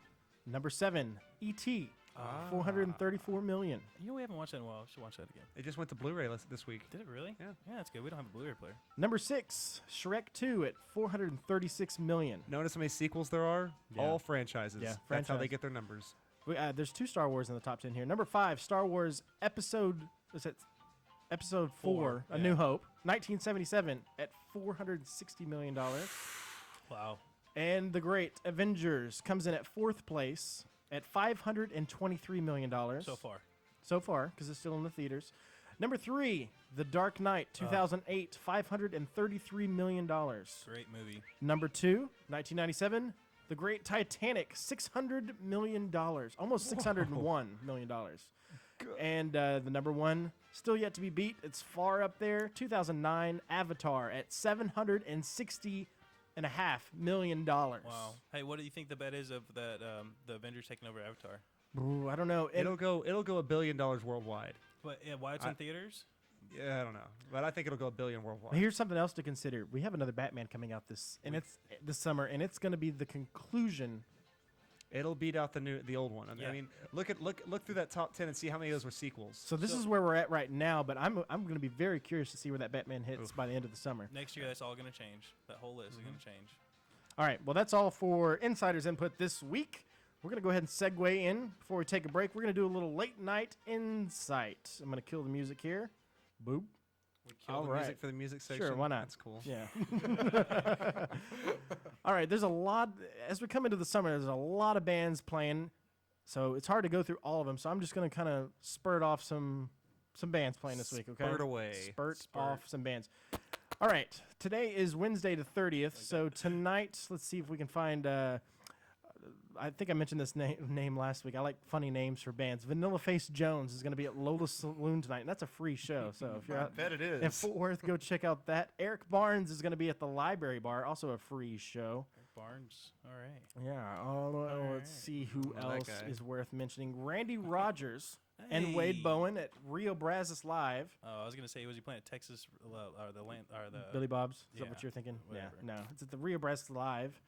number 7, E.T. 434 million. You know we haven't watched that in a while. I should watch that again. It just went to Blu-ray this week. Did it really? Yeah. Yeah, that's good. We don't have a Blu-ray player. Number 6, Shrek 2 at 436 million. Notice how many sequels there are? Yeah. All franchises. Yeah, That's how they franchise. get their numbers. There's 2 Star Wars in the top 10 here. Number 5, Star Wars Episode 4, A yeah. New Hope, 1977 at $460 million. Wow. And the great Avengers comes in at 4th place at $523 million. So far, because it's still in the theaters. Number 3, The Dark Knight, 2008, $533 million. Great movie. Number 2, 1997, The Great Titanic, $600 million. Almost $601 million. And the number 1, still yet to be beat. It's far up there. 2009, Avatar at $760.5 million. Wow. Hey, what do you think the bet is of that the Avengers taking over Avatar? Ooh, I don't know. It'll go $1 billion worldwide. But yeah, why it's in theaters? Yeah, I don't know, but I think it'll go $1 billion worldwide. Here's something else to consider. We have another Batman coming out this summer, and it's going to be the conclusion. It'll beat out the old one. Yeah. I mean, look through that top 10 and see how many of those were sequels. So this is where we're at right now, but I'm going to be very curious to see where that Batman hits by the end of the summer. Next year, that's all going to change. That whole list is going to change. All right, well, that's all for Insider's Input this week. We're going to go ahead and segue in before we take a break. We're going to do a little late night insight. I'm going to kill the music here. Boop. We kill All the right. music for the music section. Sure, why not? That's cool. Yeah. All right, there's a lot. As we come into the summer, there's a lot of bands playing, so it's hard to go through all of them. So I'm just going to kind of spurt off some bands playing this week, okay? Spurt away. Spurt off some bands. All right, today is Wednesday the 30th, so tonight, let's see if we can find, I think I mentioned this name last week. I like funny names for bands. Vanilla Face Jones is going to be at Lola's Saloon tonight, and that's a free show, so if you're out bet it is. in Fort Worth, go check out that. Eric Barnes is going to be at the Library Bar, also a free show. Barnes. All right. Yeah, let's see who I know that else guy. is worth mentioning. Randy Rogers and Wade Hey. Bowen at Rio Brazos Live. Oh, I was gonna say, was he playing at Texas or the land or the Billy Bob's. Is that yeah, what you're thinking? whatever. Yeah, no. It's at the Rio Brazos Live.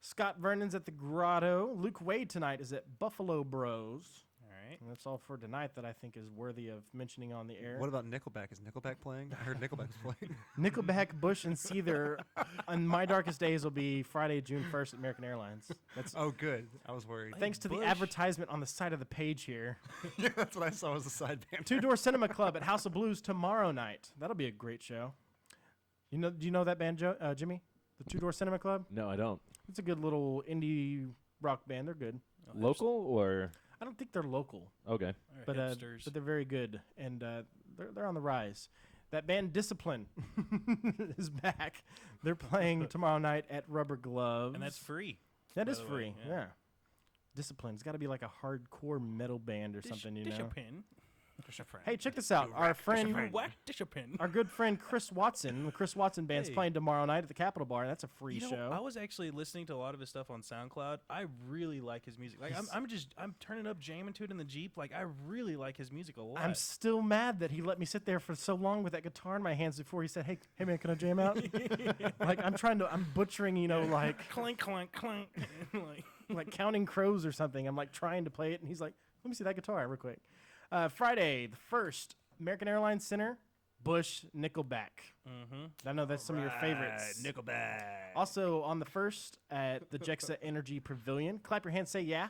Scott Vernon's at the Grotto. Luke Wade tonight is at Buffalo Bros. All right. And that's all for tonight that I think is worthy of mentioning on the air. What about Nickelback? Is Nickelback playing? I heard Nickelback's playing. Nickelback, Bush, and Seether on My Darkest Days will be Friday, June 1st at American Airlines. That's Oh, good. I was worried. thanks to the Bush. advertisement on the side of the page here. Yeah, that's what I saw as a side band. Two Door Cinema Club at House of Blues tomorrow night. That'll be a great show. Do you know that band, Jimmy? The Two Door Cinema Club? No, I don't. It's a good little indie rock band. They're good. Local or I don't think they're local, okay? but hipsters. they're very good, and they're on the rise. That band Discipline is back. They're playing tomorrow night at Rubber Gloves, and that's free. That by is the way, free. yeah. Yeah. Discipline's got to be like a hardcore metal band or something, you know. Discipline. Hey, check this out. Our friend, What? Discipline. our good friend Chris Watson, the Chris Watson Band's Hey. playing tomorrow night at the Capitol Bar. That's a free You know, show. I was actually listening to a lot of his stuff on SoundCloud. I really like his music. Like I'm turning up, jamming to it in the Jeep. Like I really like his music a lot. I'm still mad that he let me sit there for so long with that guitar in my hands before he said, "Hey man, can I jam out?" Like I'm butchering, like clink, clink, clink. like Counting Crows or something. I'm like trying to play it, and he's like, "Let me see that guitar real quick." Friday the 1st, American Airlines Center, Bush, Nickelback. Mm-hmm. I know that's some of your favorites. Nickelback. Also on the 1st at the Jexa Energy Pavilion, Clap Your Hands, Say Yeah,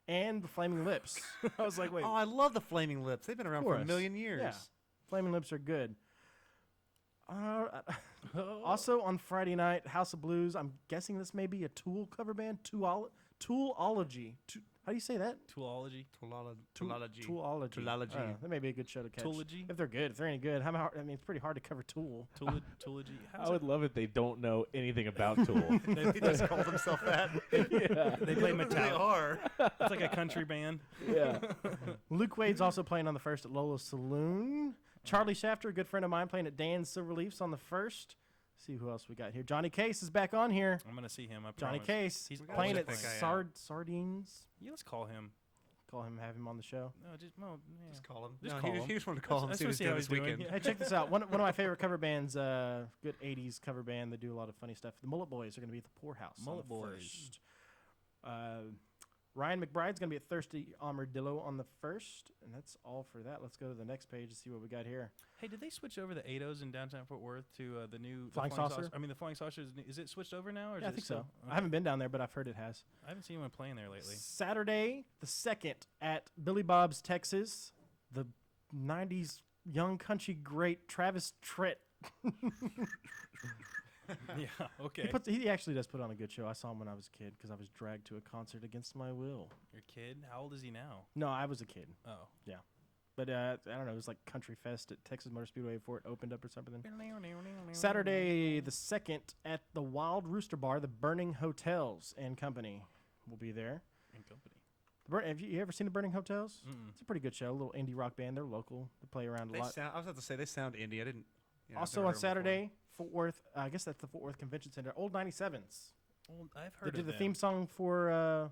and the Flaming Lips. I was like, wait. Oh, I love the Flaming Lips. They've been around for a course. million years. Yeah. Flaming Lips are good. Also on Friday night, House of Blues. I'm guessing this may be a Tool cover band. Toolology. How do you say that? Toolology. Toolology. Toolology. Toolology. That may be a good show to catch. Toology? If they're good. If they're any good. It's pretty hard to cover Tool. Toology. I would love if they don't know anything about Tool. He just called himself that. They play They metal. are. It's like a country band. Yeah. Luke Wade's also playing on the 1st at Lola's Saloon. Charlie Shafter, a good friend of mine, playing at Dan's Silverleafs on the 1st. See who else we got here. Johnny Case is back on here. I'm gonna see him. I Johnny promise. Case. He's playing always at playing. Sardines. Yeah, let's call him. Have him on the show. No, yeah. Just call him. Just No, call he, him. he just wanted to call him, Let's see what he's see doing how this he's doing. weekend. Hey, check this out. One of my favorite cover bands, good 80s cover band. They do a lot of funny stuff. The Mullet Boys are going to be at the Poorhouse. Mullet on the Boys. 1st. Ryan McBride's going to be at Thirsty Armadillo on the 1st. And that's all for that. Let's go to the next page and see what we got here. Hey, did they switch over the 8.0s in downtown Fort Worth to the new Flying Saucer? I mean, the Flying Saucer is it switched over now? Or Yeah, I is it think so. still? I haven't been down there, but I've heard it has. I haven't seen one playing there lately. Saturday the 2nd at Billy Bob's, Texas. The 90s young country great Travis Tritt. Yeah. Okay. He actually does put on a good show. I saw him when I was a kid because I was dragged to a concert against my will. Your kid? How old is he now? No, I was a kid. Oh. But I don't know. It was like Country Fest at Texas Motor Speedway before it opened up or something. Saturday the 2nd at the Wild Rooster Bar, the Burning Hotels and Company will be there. In company. Have you ever seen the Burning Hotels? Mm-mm. It's a pretty good show. A little indie rock band. They're local. They play around a They lot. sound, I was about to say, they sound indie. I didn't. Yeah, I've Also never on heard 'em before. Saturday, Fort Worth. I guess that's the Fort Worth Convention Center. Old 97s. Well, I've They heard did of the them. theme song for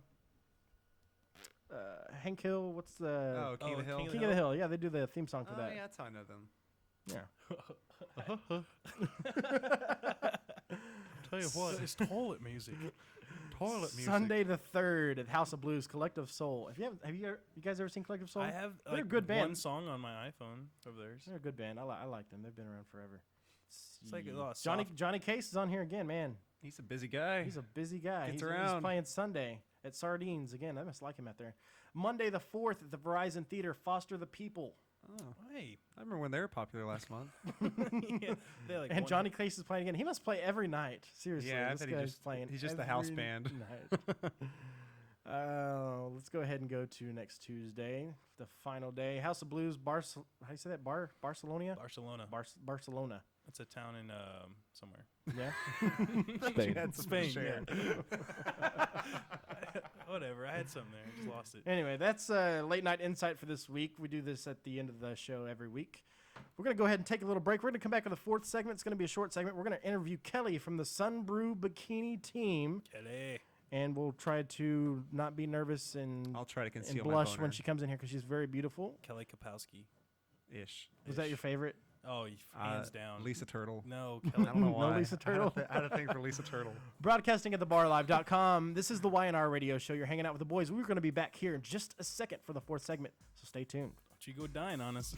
Hank Hill. What's the Oh, King of the Hill. King King of the Hill? Yeah, they do the theme song for Oh, that. yeah, that's how I know them. Yeah. Tell you what, it's toilet music. Toilet music. Sunday the 3rd at House of Blues, Collective Soul. If you guys ever seen Collective Soul? I have They're a like good band. one song on my iPhone of theirs. They're a good band. I like them. They've been around forever. It's like a lot of Johnny Case is on here again, man. He's a busy guy. He's a busy guy. Gets He's around. playing Sunday at Sardines again. I must like him out there. Monday the 4th at the Verizon Theater, Foster the People. Oh, Hey, I remember when they were popular last month. yeah, they like And one- Johnny Case is playing again. He must play every night. Seriously, Yeah, I this bet he guy's just- playing. he's just the house every band. night. Let's go ahead and go to next Tuesday, the final day. House of Blues, how do you say that? Barcelona? Barcelona. Barcelona. That's a town in somewhere. Yeah. Spain. Had some Spain, share. Whatever. I had something there. I just lost it. Anyway, that's late night insight for this week. We do this at the end of the show every week. We're going to go ahead and take a little break. We're going to come back with a fourth segment. It's going to be a short segment. We're going to interview Kelly from the Sunbrew Bikini team, Kelly. and we'll try to not be nervous and, I'll try to and conceal my blush boner. when she comes in here because she's very beautiful. Kelly Kapowski. Ish. Was that your favorite? Oh, hands down. Lisa Turtle. No, I Kelly. don't know No why. Lisa Turtle. I had a thing for Lisa Turtle. Broadcasting at thebarlive.com. This is the YNR radio show. You're hanging out with the boys. We're going to be back here in just a second for the fourth segment, so stay tuned. Don't you go dying on us.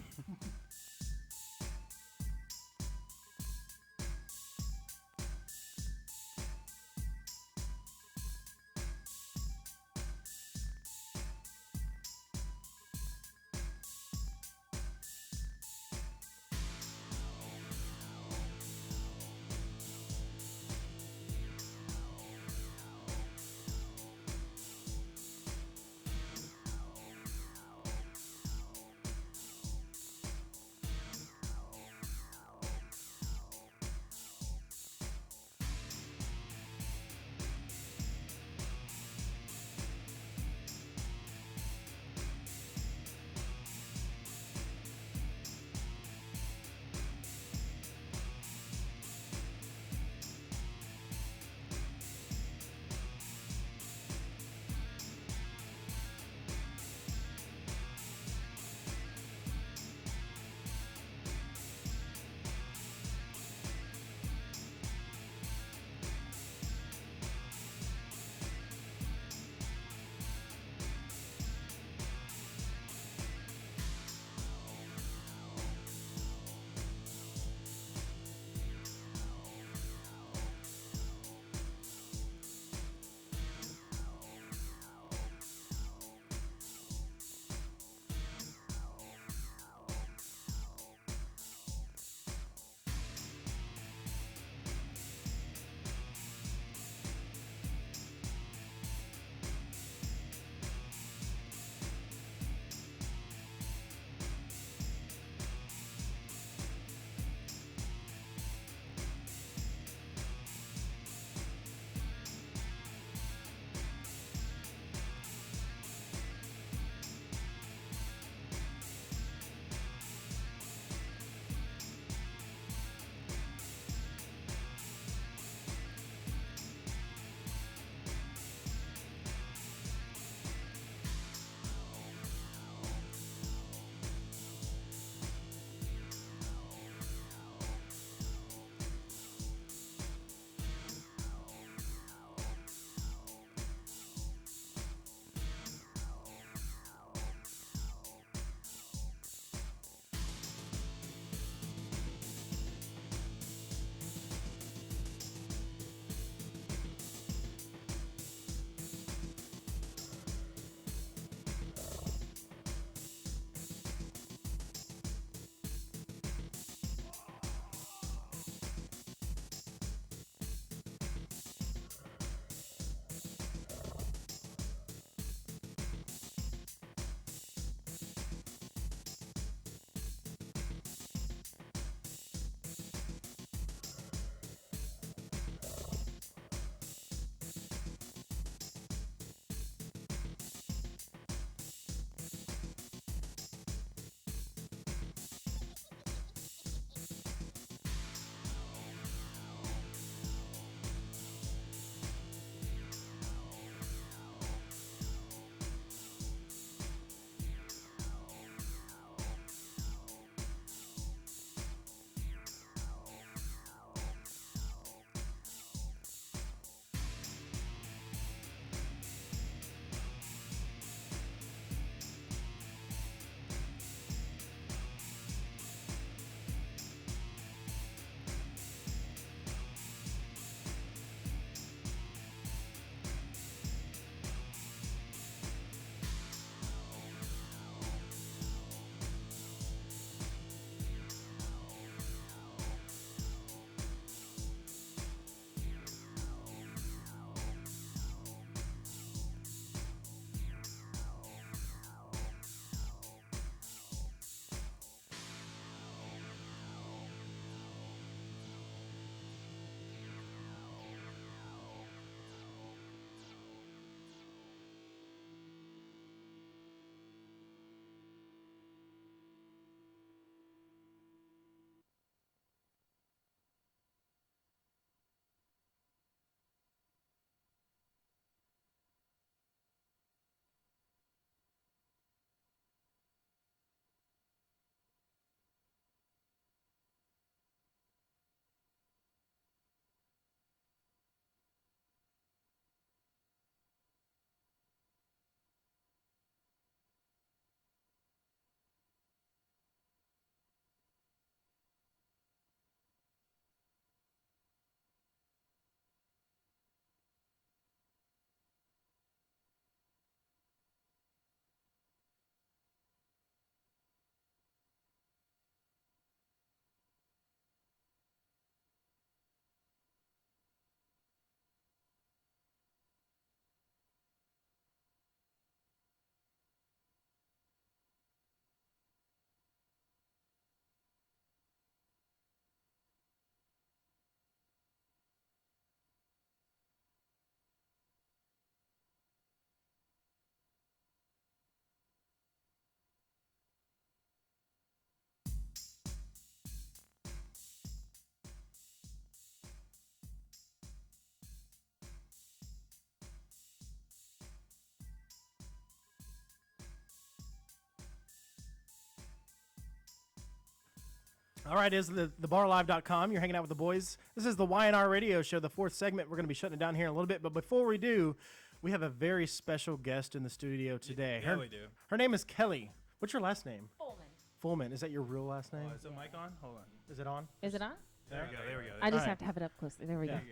All right, is thebarlive.com. You're hanging out with the boys. This is the YNR radio show, the fourth segment. We're going to be shutting it down here in a little bit. But before we do, we have a very special guest in the studio today. Yeah, we do. Her name is Kelly. What's your last name? Fullman. Fullman. Is that your real last name? Is the mic on? Hold on. Is it on? Is it on? There we go. There we go. I just Alright. have to have it up closely. There we There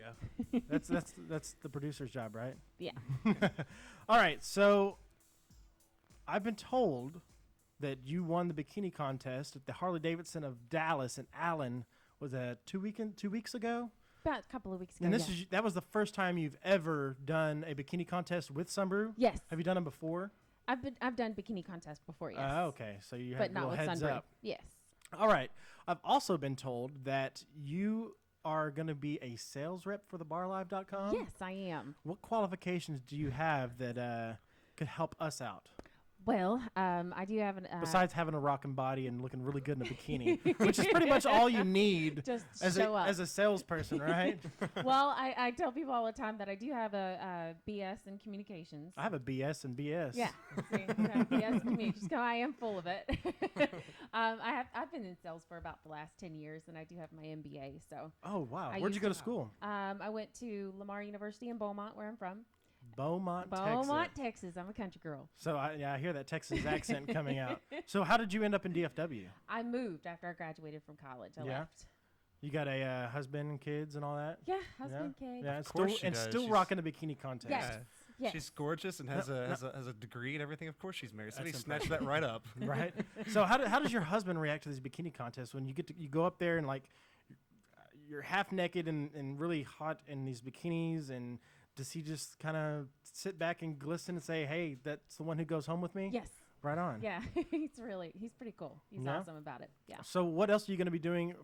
go. you go. That's the producer's job, right? Yeah. All right, so I've been told that you won the bikini contest at the Harley Davidson of Dallas and Allen. Was that 2 weeks ago? About a couple of weeks ago. And this yeah. is that was the first time you've ever done a bikini contest with Sunbrew? Yes. Have you done them before? I've done bikini contests before, yes. Okay, so you But had a not little with heads Sunbrew. up. Yes. All right. I've also been told that you are going to be a sales rep for thebarlive.com. Yes, I am. What qualifications do you have that could help us out? Well, I do have an. Besides having a rockin' body and looking really good in a bikini, which is pretty much all you need just as show a, up. as a salesperson, right? Well, I tell people all the time that I do have a BS in communications. I have a BS and BS. Yeah. See, I have BS in communications. I am full of it. I've been in sales for about the last 10 years, and I do have my MBA. So. Oh, wow. I Where'd you used go to to- school? I went to Lamar University in Beaumont, where I'm from. Beaumont, Beaumont, Texas. Texas. I'm a country girl. So I hear that Texas accent coming out. So how did you end up in DFW? I moved after I graduated from college. I Yeah? left. You got a husband and kids and all that? Yeah, husband, kid. Yeah, Of course she does. still She's- rocking the bikini contest. Yes. Yes. She's gorgeous and has No, a degree and everything. Of course she's married. Somebody That's snatched that right up. Right. So how does your husband react to these bikini contests when you go up there and like you're half naked and really hot in these bikinis, and does he just kind of sit back and glisten and say, "Hey, that's the one who goes home with me"? Yes. Right on. Yeah. he's pretty cool. He's Yeah? awesome about it. Yeah. So what else are you going to be doing?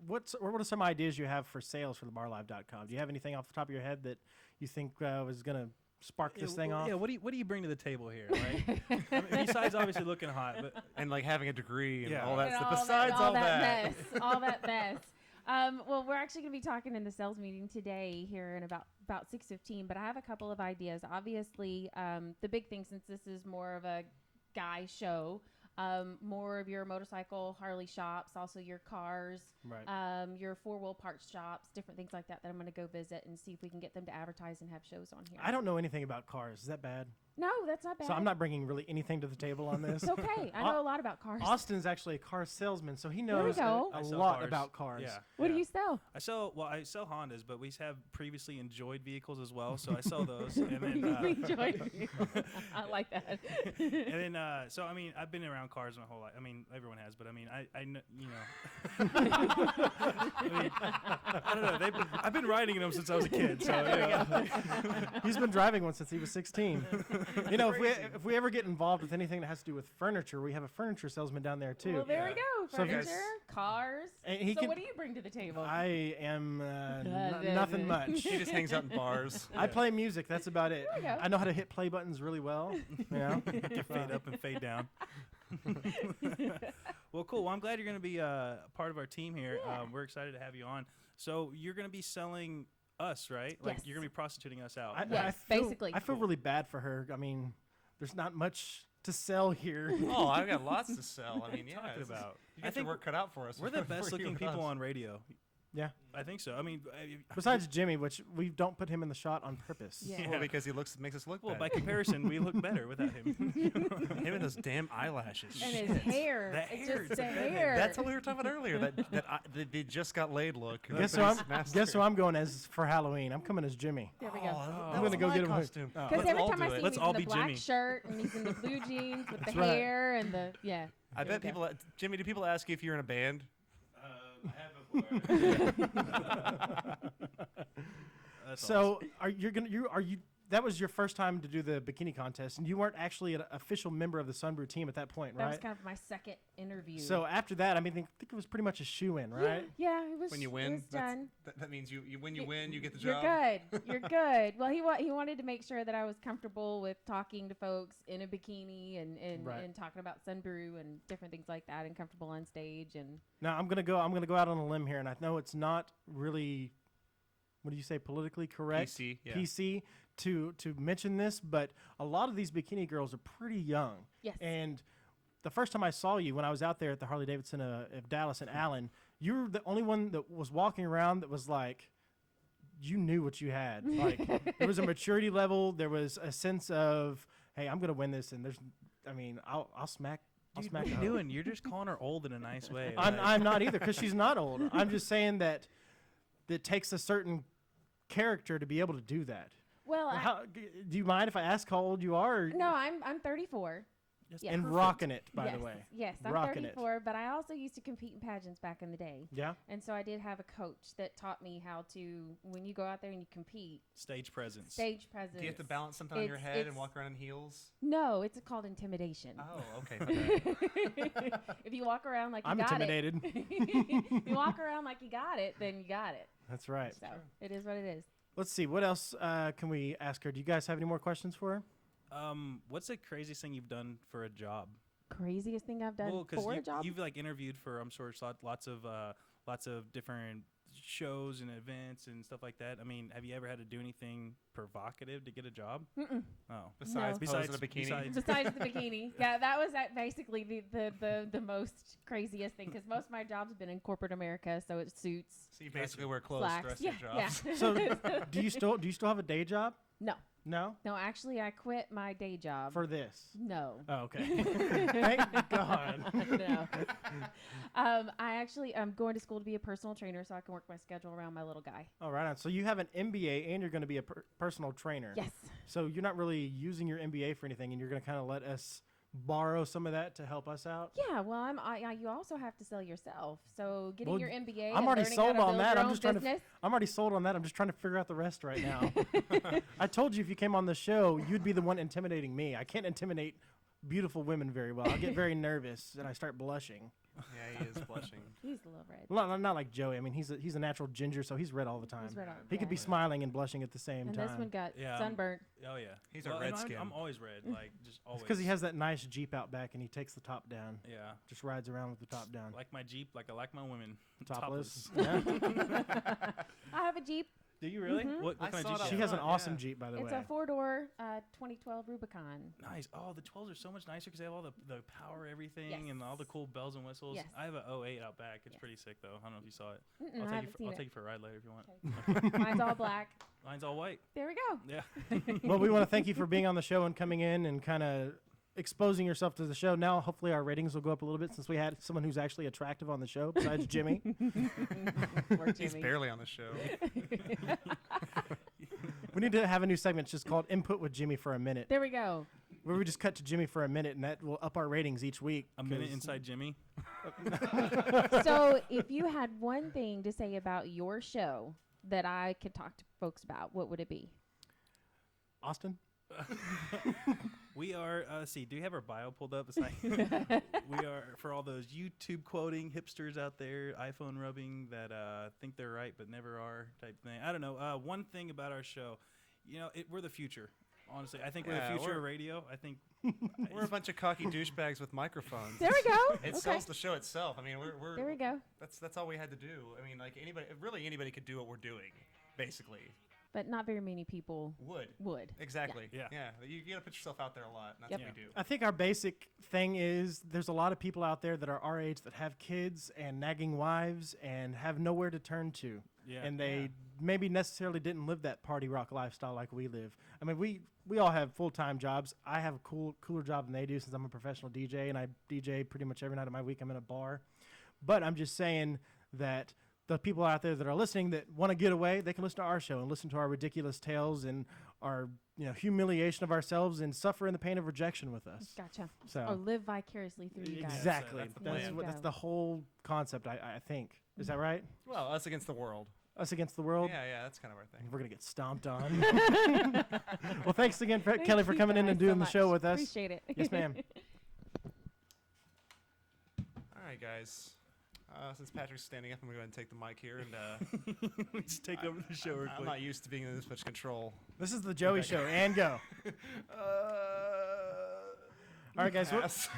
What are some ideas you have for sales for thebarlive.com? Do you have anything off the top of your head that you think was going to spark this thing off? Yeah. What do you bring to the table here, right? I mean, besides obviously looking hot, but And like having a degree and Yeah. all that And stuff. all Besides all that. mess, all that mess. Well, we're actually going to be talking in the sales meeting today here in about 6:15. But I have a couple of ideas. Obviously, the big thing, since this is more of a guy show, more of your motorcycle Harley shops, also your cars, Right. your four-wheel parts shops, different things like that I'm going to go visit and see if we can get them to advertise and have shows on here. I don't know anything about cars. Is that bad? No, that's not bad. So I'm not bringing really anything to the table on this. It's okay. I know a lot about cars. Austin's actually a car salesman, so he There we knows go. a I sell lot cars. about cars. Yeah. What do yeah. you sell? I sell Hondas, but we have previously enjoyed vehicles as well, so I sell those. And then, Enjoy you. I like that. and then so I mean, I've been around cars my whole life. I mean, everyone has, but I mean, I you know, I don't know. I've been riding in them since I was a kid. So yeah. He's been driving one since he was 16. You know, if we ever get involved with anything that has to do with furniture, we have a furniture salesman down there too. Well, there we Yeah. go. So if you- Furniture, cars. And he So can- what do you bring to the table? I am nothing much. She just hangs out in bars. I play music. That's about it. There we go. I know how to hit play buttons really well. You know? Fade up and fade down. Well, cool. Well, I'm glad you're going to be part of our team here. Yeah. We're excited to have you on. So you're going to be selling us, right? Like Yes. you're going to be prostituting us out. Yes, feel, basically. I feel really bad for her. I mean, there's not much to sell here. Oh, I've got lots to sell. I mean, yeah. talking it's- about? You I get think your work cut out for us. We're the for best you looking and people us. on radio. Yeah. I think so. I mean, Besides Jimmy, which we don't put him in the shot on purpose. Yeah. Well, because he makes us look well, bad. by comparison, we look better without him. Him and those damn eyelashes. and his hair. That It's hair, just it's the a redhead. hair. That's what we were talking about earlier. They just got laid look. Guess who I'm going as for Halloween? I'm coming as Jimmy. There we go. I'm gonna go get him. costume. Because Let's every all time do I it. see him, Let's he's all in the be black Jimmy. shirt and he's in the blue jeans with That's the right. hair and the yeah. I bet people, Jimmy, do people ask you if you're in a band? That's So are you? That was your first time to do the bikini contest, and you weren't actually an official member of the Sunbrew team at that point, That was right? kind of my second interview. So after that, I mean, I think it was pretty much a shoe-in, right? Yeah, it was. When you it win, was done. that means when you win, you get the You're job. good. You're good. Well, he wanted to make sure that I was comfortable with talking to folks in a bikini and Right. and talking about Sunbrew and different things like that, and comfortable on stage. And Now I'm gonna go out on a limb here, and I know it's not really, what do you say, politically correct? PC, yeah. PC to mention this, but a lot of these bikini girls are pretty young. yes, And the first time I saw you, when I was out there at the Harley Davidson of Dallas and Allen, you were the only one that was walking around that was like, you knew what you had. Like, there was a maturity level. There was a sense of, hey, I'm gonna win this, and I'll smack. I'll Dude, smack what are you her. doing? You're just calling her old in a nice way. I'm not either, because she's not old. I'm just saying that it takes a certain character to be able to do that. Well, Do you mind if I ask how old you are? no, I'm 34. Just Yeah. And perfect. rocking it, by yes, the way. Yes, I'm Rocking it. 34, but I also used to compete in pageants back in the day. Yeah. And so I did have a coach that taught me how to, when you go out there and you compete, Stage presence. stage presence. Do you have to balance something on your It's- head and it's- walk around in heels? No, it's called intimidation. Oh, okay. my bad. If you walk around like you I'm got intimidated. it, if you walk around like you got it, then you got it. That's right. So it is what it is. Let's see. What else can we ask her? Do you guys have any more questions for her? What's the craziest thing you've done for a job? Craziest thing I've done Well, because for a job? you've like interviewed for, I'm sure, lots of different shows and events and stuff like that. I mean, have you ever had to do anything provocative to get a job? Mm-mm. Oh, Besides No. posing in a bikini. Besides the bikini. Yeah, that was basically the most craziest thing, because most of my jobs have been in corporate America, so it's suits, So you basically wear clothes slacks. the rest Yeah, of your jobs. yeah. So do you still have a day job? No. No. No, actually, I quit my day job. For this. No. Oh, okay. Thank God. No. I'm going to school to be a personal trainer, so I can work my schedule around my little guy. All right. So you have an MBA and you're going to be a personal trainer. Yes. So you're not really using your MBA for anything, and you're going to kind of let us borrow some of that to help us out. Yeah. Well, you also have to sell yourself. So getting Well, your MBA. I'm and already learning sold how to on build that. your I'm own just trying to. business. I'm already sold on that. I'm just trying to figure out the rest right now. I told you if you came on the show, you'd be the one intimidating me. I can't intimidate beautiful women very well. I get very nervous and I start blushing. Yeah, he is blushing. He's a little red. Not like Joey. I mean, he's a natural ginger, so he's red all the time. He's red all He could be yeah. smiling and blushing at the same And time. this one got Yeah, sunburnt. Oh yeah. He's a Well, red and skin. I'm always red, like just always. Because he has that nice Jeep out back and he takes the top down. Yeah. Just rides around with the top down. Like my Jeep, like I like my women. Topless. Yeah. I have a Jeep. Do you really? Mhm. What I kind saw of it Jeep? She you has an Yeah. awesome Jeep, by the It's way. a 4-door 2012 Rubicon. Nice. Oh, the 12s are so much nicer because they have all the power everything Yes. and all the cool bells and whistles. Yes. I have a 08 out back. It's Yes. pretty sick though. I don't know if you saw it. Mm-mm, I I'll haven't seen take it. you for a ride later if you want. Mine's all black. Mine's all white. There we go. Yeah. Well, we want to thank you for being on the show and coming in and kind of exposing yourself to the show. Now, hopefully, our ratings will go up a little bit since we had someone who's actually attractive on the show besides Jimmy. Poor He's Jimmy. barely on the show. We need to have a new segment just called Input with Jimmy for a minute, There we go. where we just cut to Jimmy for a minute, and that will up our ratings each week. A minute 'cause- inside Jimmy. So, if you had one thing to say about your show that I could talk to folks about, what would it be? Austin? We are, see, do you have our bio pulled up? It's like, we are, for all those YouTube quoting hipsters out there, iPhone rubbing that think they're right but never are type thing. I don't know. One thing about our show, we're the future. Honestly, I think we're Yeah, the future we're- of radio. I think We're a bunch of cocky douchebags with microphones. There we go. It Okay. sells the show itself. I mean, we're There we go. that's all we had to do. I mean, like anybody could do what we're doing, basically. But not very many people would. Exactly. Yeah. You gotta put yourself out there a lot. And that's Yep. what we do. I think our basic thing is there's a lot of people out there that are our age that have kids and nagging wives and have nowhere to turn to. Yeah. And they maybe necessarily didn't live that party rock lifestyle like we live. I mean, we all have full-time jobs. I have a cooler job than they do since I'm a professional DJ, and I DJ pretty much every night of my week. I'm in a bar. But I'm just saying that the people out there that are listening that want to get away, they can listen to our show and listen to our ridiculous tales and our humiliation of ourselves and suffer in the pain of rejection with us. Gotcha. So Or live vicariously through you guys. exactly, that's the that's plan. that's the whole concept. I think is that right? Well, us against the world. Us against the world. Yeah, that's kind of our thing. We're gonna get stomped on. Well, thanks again, Thank Kelly, for you coming in guys and so doing the show much. with us. Appreciate it. Yes, ma'am. All right, guys. Since Patrick's standing up, I'm going to go ahead and take the mic here. And Just take over the show real I'm quick. not used to being in this much control. This is the Joey Show, and go. All right, guys. Pass.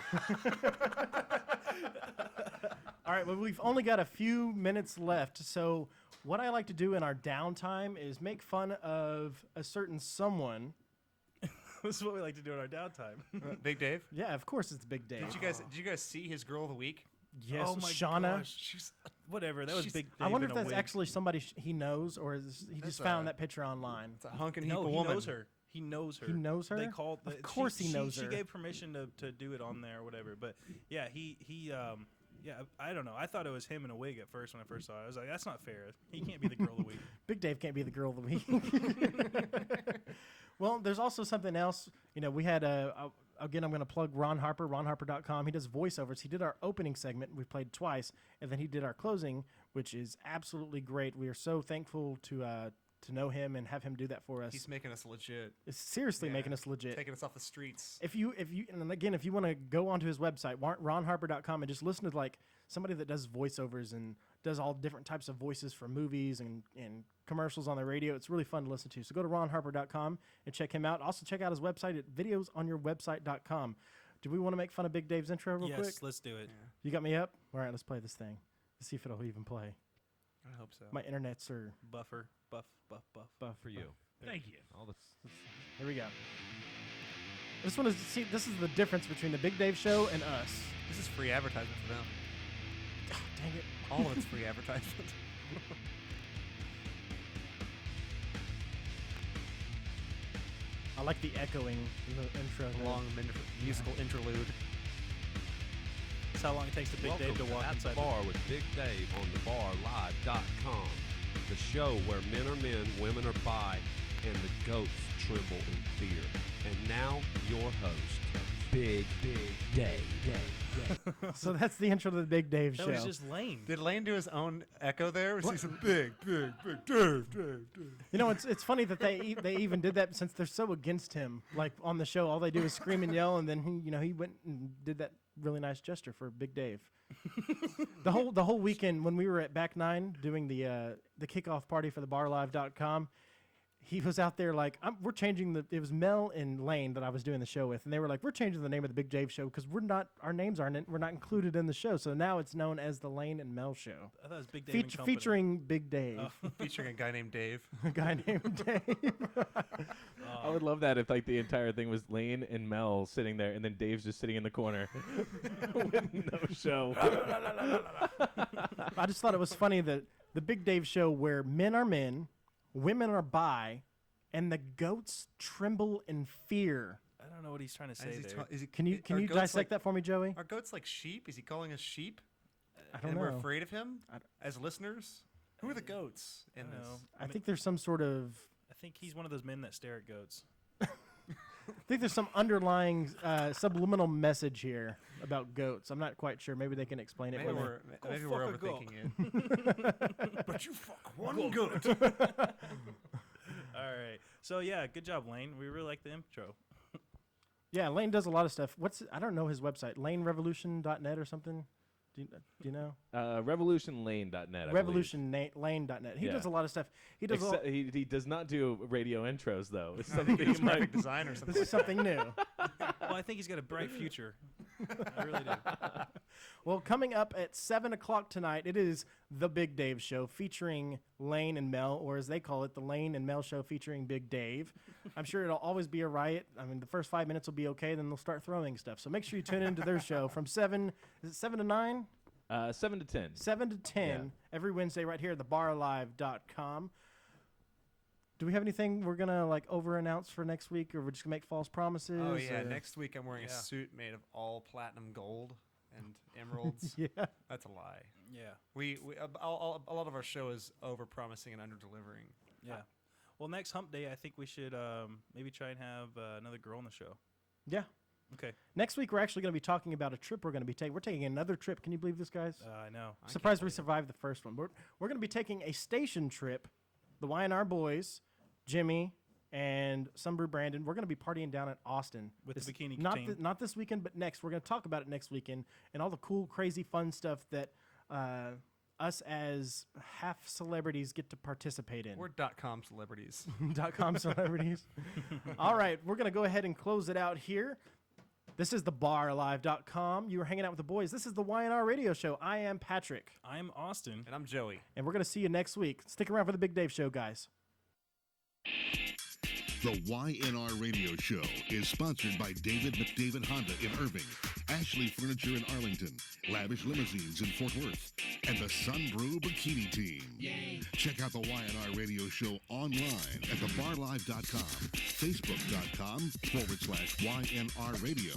All right, well, we've only got a few minutes left. So, what I like to do in our downtime is make fun of a certain someone. This is what we like to do in our downtime. Big Dave. Yeah, of course, it's Big Dave. Did you guys see his girl of the week? Yes, Oh my Shauna. gosh. She's Whatever. That was She's- Big Dave. I wonder in if a that's wig. actually somebody he knows, or is he That's just found a- that picture online. it's a hunk and heap No, of he woman. knows her. He knows her. He knows her. They called. Of course he knows She her. gave permission to do it on there or whatever. But yeah, yeah, I don't know. I thought it was him in a wig at first when I first saw it. I was like, that's not fair. He can't be the girl of the week. Big Dave can't be the girl of the week. Well, there's also something else. You know, we had again, I'm going to plug Ron Harper, ronharper.com. He does voiceovers. He did our opening segment. We played twice, and then he did our closing, which is absolutely great. We are so thankful to know him and have him do that for us. He's making us legit. It's seriously Yeah. making us legit. Taking us off the streets. If you and again, if you want to go onto his website, ronharper.com, and just listen to like somebody that does voiceovers and does all different types of voices for movies and commercials on the radio, it's really fun to listen to. So go to ronharper.com and check him out. Also check out his website at videosonyourwebsite.com. Do we want to make fun of Big Dave's intro real Yes, quick? let's do it. You got me up? All right, let's play this thing. Let's see if it'll even play. I hope so. My internets are Buff. buff For you. Thank you. All this. Here we go. This one is, see, this is the difference between the Big Dave Show and us. This is free advertisement for them. Dang it. All of it's free advertisement. I like the echoing in the intro. there. Long musical interlude. That's how long it takes to Big Welcome Dave to walk At inside the Bar with Big Dave on thebarlive.com. The show where men are men, women are bi, and the goats tremble in fear. And now, your host, Big Dave. So that's the intro to the Big Dave That Show. was just lame. Did Lane do his own echo there? Was he some big Dave? You know, it's funny that they even did that since they're so against him. Like on the show, all they do is scream and yell, and then he went and did that really nice gesture for Big Dave. the whole weekend when we were at Back Nine doing the kickoff party for the barlive.com, he was out there like, we're changing it was Mel and Lane that I was doing the show with, and they were like, we're changing the name of the Big Dave Show because we're not included in the show, so now it's known as the Lane and Mel Show. I thought it was Big Dave and Company. Featuring Big Dave, Featuring a guy named Dave. a guy named Dave. I would love that if like the entire thing was Lane and Mel sitting there, and then Dave's just sitting in the corner with no show. I just thought it was funny that the Big Dave Show, where men are men, women are bi, and the goats tremble in fear. I don't know what he's trying to say Is he there. is he- Can you are goats dissect like, that for me, Joey? Are goats like sheep? Is he calling us sheep? I don't And know. we're afraid of him I don't- as listeners? Who are the goats in I don't this? know. I think there's some sort of I think he's one of those men that stare at goats. some underlying subliminal message here about goats. I'm not quite sure. Maybe they can explain it. Maybe for me. we're fuck a goat. overthinking it. But you fuck one goat. All right. So yeah, good job, Lane. We really like the intro. Yeah, Lane does a lot of stuff. I don't know his website. LaneRevolution.net or something. Do you know? RevolutionLane.net. RevolutionLane.net. He Yeah. does a lot of stuff. He does. Except he does not do radio intros though. It's something He's you might. graphic design or something. This is something new. Well, I think he's got a bright future. I really do. Well, coming up at 7 o'clock tonight, it is The Big Dave Show featuring Lane and Mel, or as they call it, The Lane and Mel Show featuring Big Dave. I'm sure it'll always be a riot. I mean, the first 5 minutes will be okay, then they'll start throwing stuff. So make sure you tune into their show from 7 to 9? 7 to 10. 7 to 10 every Wednesday right here at thebarlive.com. Do we have anything we're going to like over-announce for next week, or we're just going to make false promises? Oh yeah, or- next week I'm wearing a Yeah. suit made of all platinum gold and emeralds. Yeah. That's a lie. Yeah. We a lot of our show is over promising and under delivering. Yeah. Well, next hump day, I think we should maybe try and have another girl on the show. Yeah. Okay. Next week, we're actually going to be talking about a trip we're going to be taking. We're taking another trip. Can you believe this, guys? I know. I Surprised can't we believe it. survived the first one. We're going to be taking a station trip. The Y&R boys, Jimmy, and Sunbrew Brandon. We're going to be partying down at Austin. With the bikini not team. not this weekend, but next. We're going to talk about it next weekend and all the cool, crazy, fun stuff that us as half celebrities get to participate in. We're .com celebrities. .com celebrities. All right, we're going to go ahead and close it out here. This is thebarlive.com. You were hanging out with the boys. This is the Y&R Radio Show. I am Patrick, I'm Austin. And I'm Joey. and we're going to see you next week. Stick around for the Big Dave Show, guys. The YNR Radio Show is sponsored by David McDavid Honda in Irving, Ashley Furniture in Arlington, Lavish Limousines in Fort Worth, and the Sunbrew Bikini Team. Yay. Check out the YNR Radio Show online at thebarlive.com, facebook.com/YNR Radio,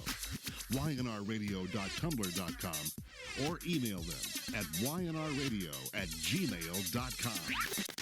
ynrradio.tumblr.com, or email them at ynrradio@gmail.com.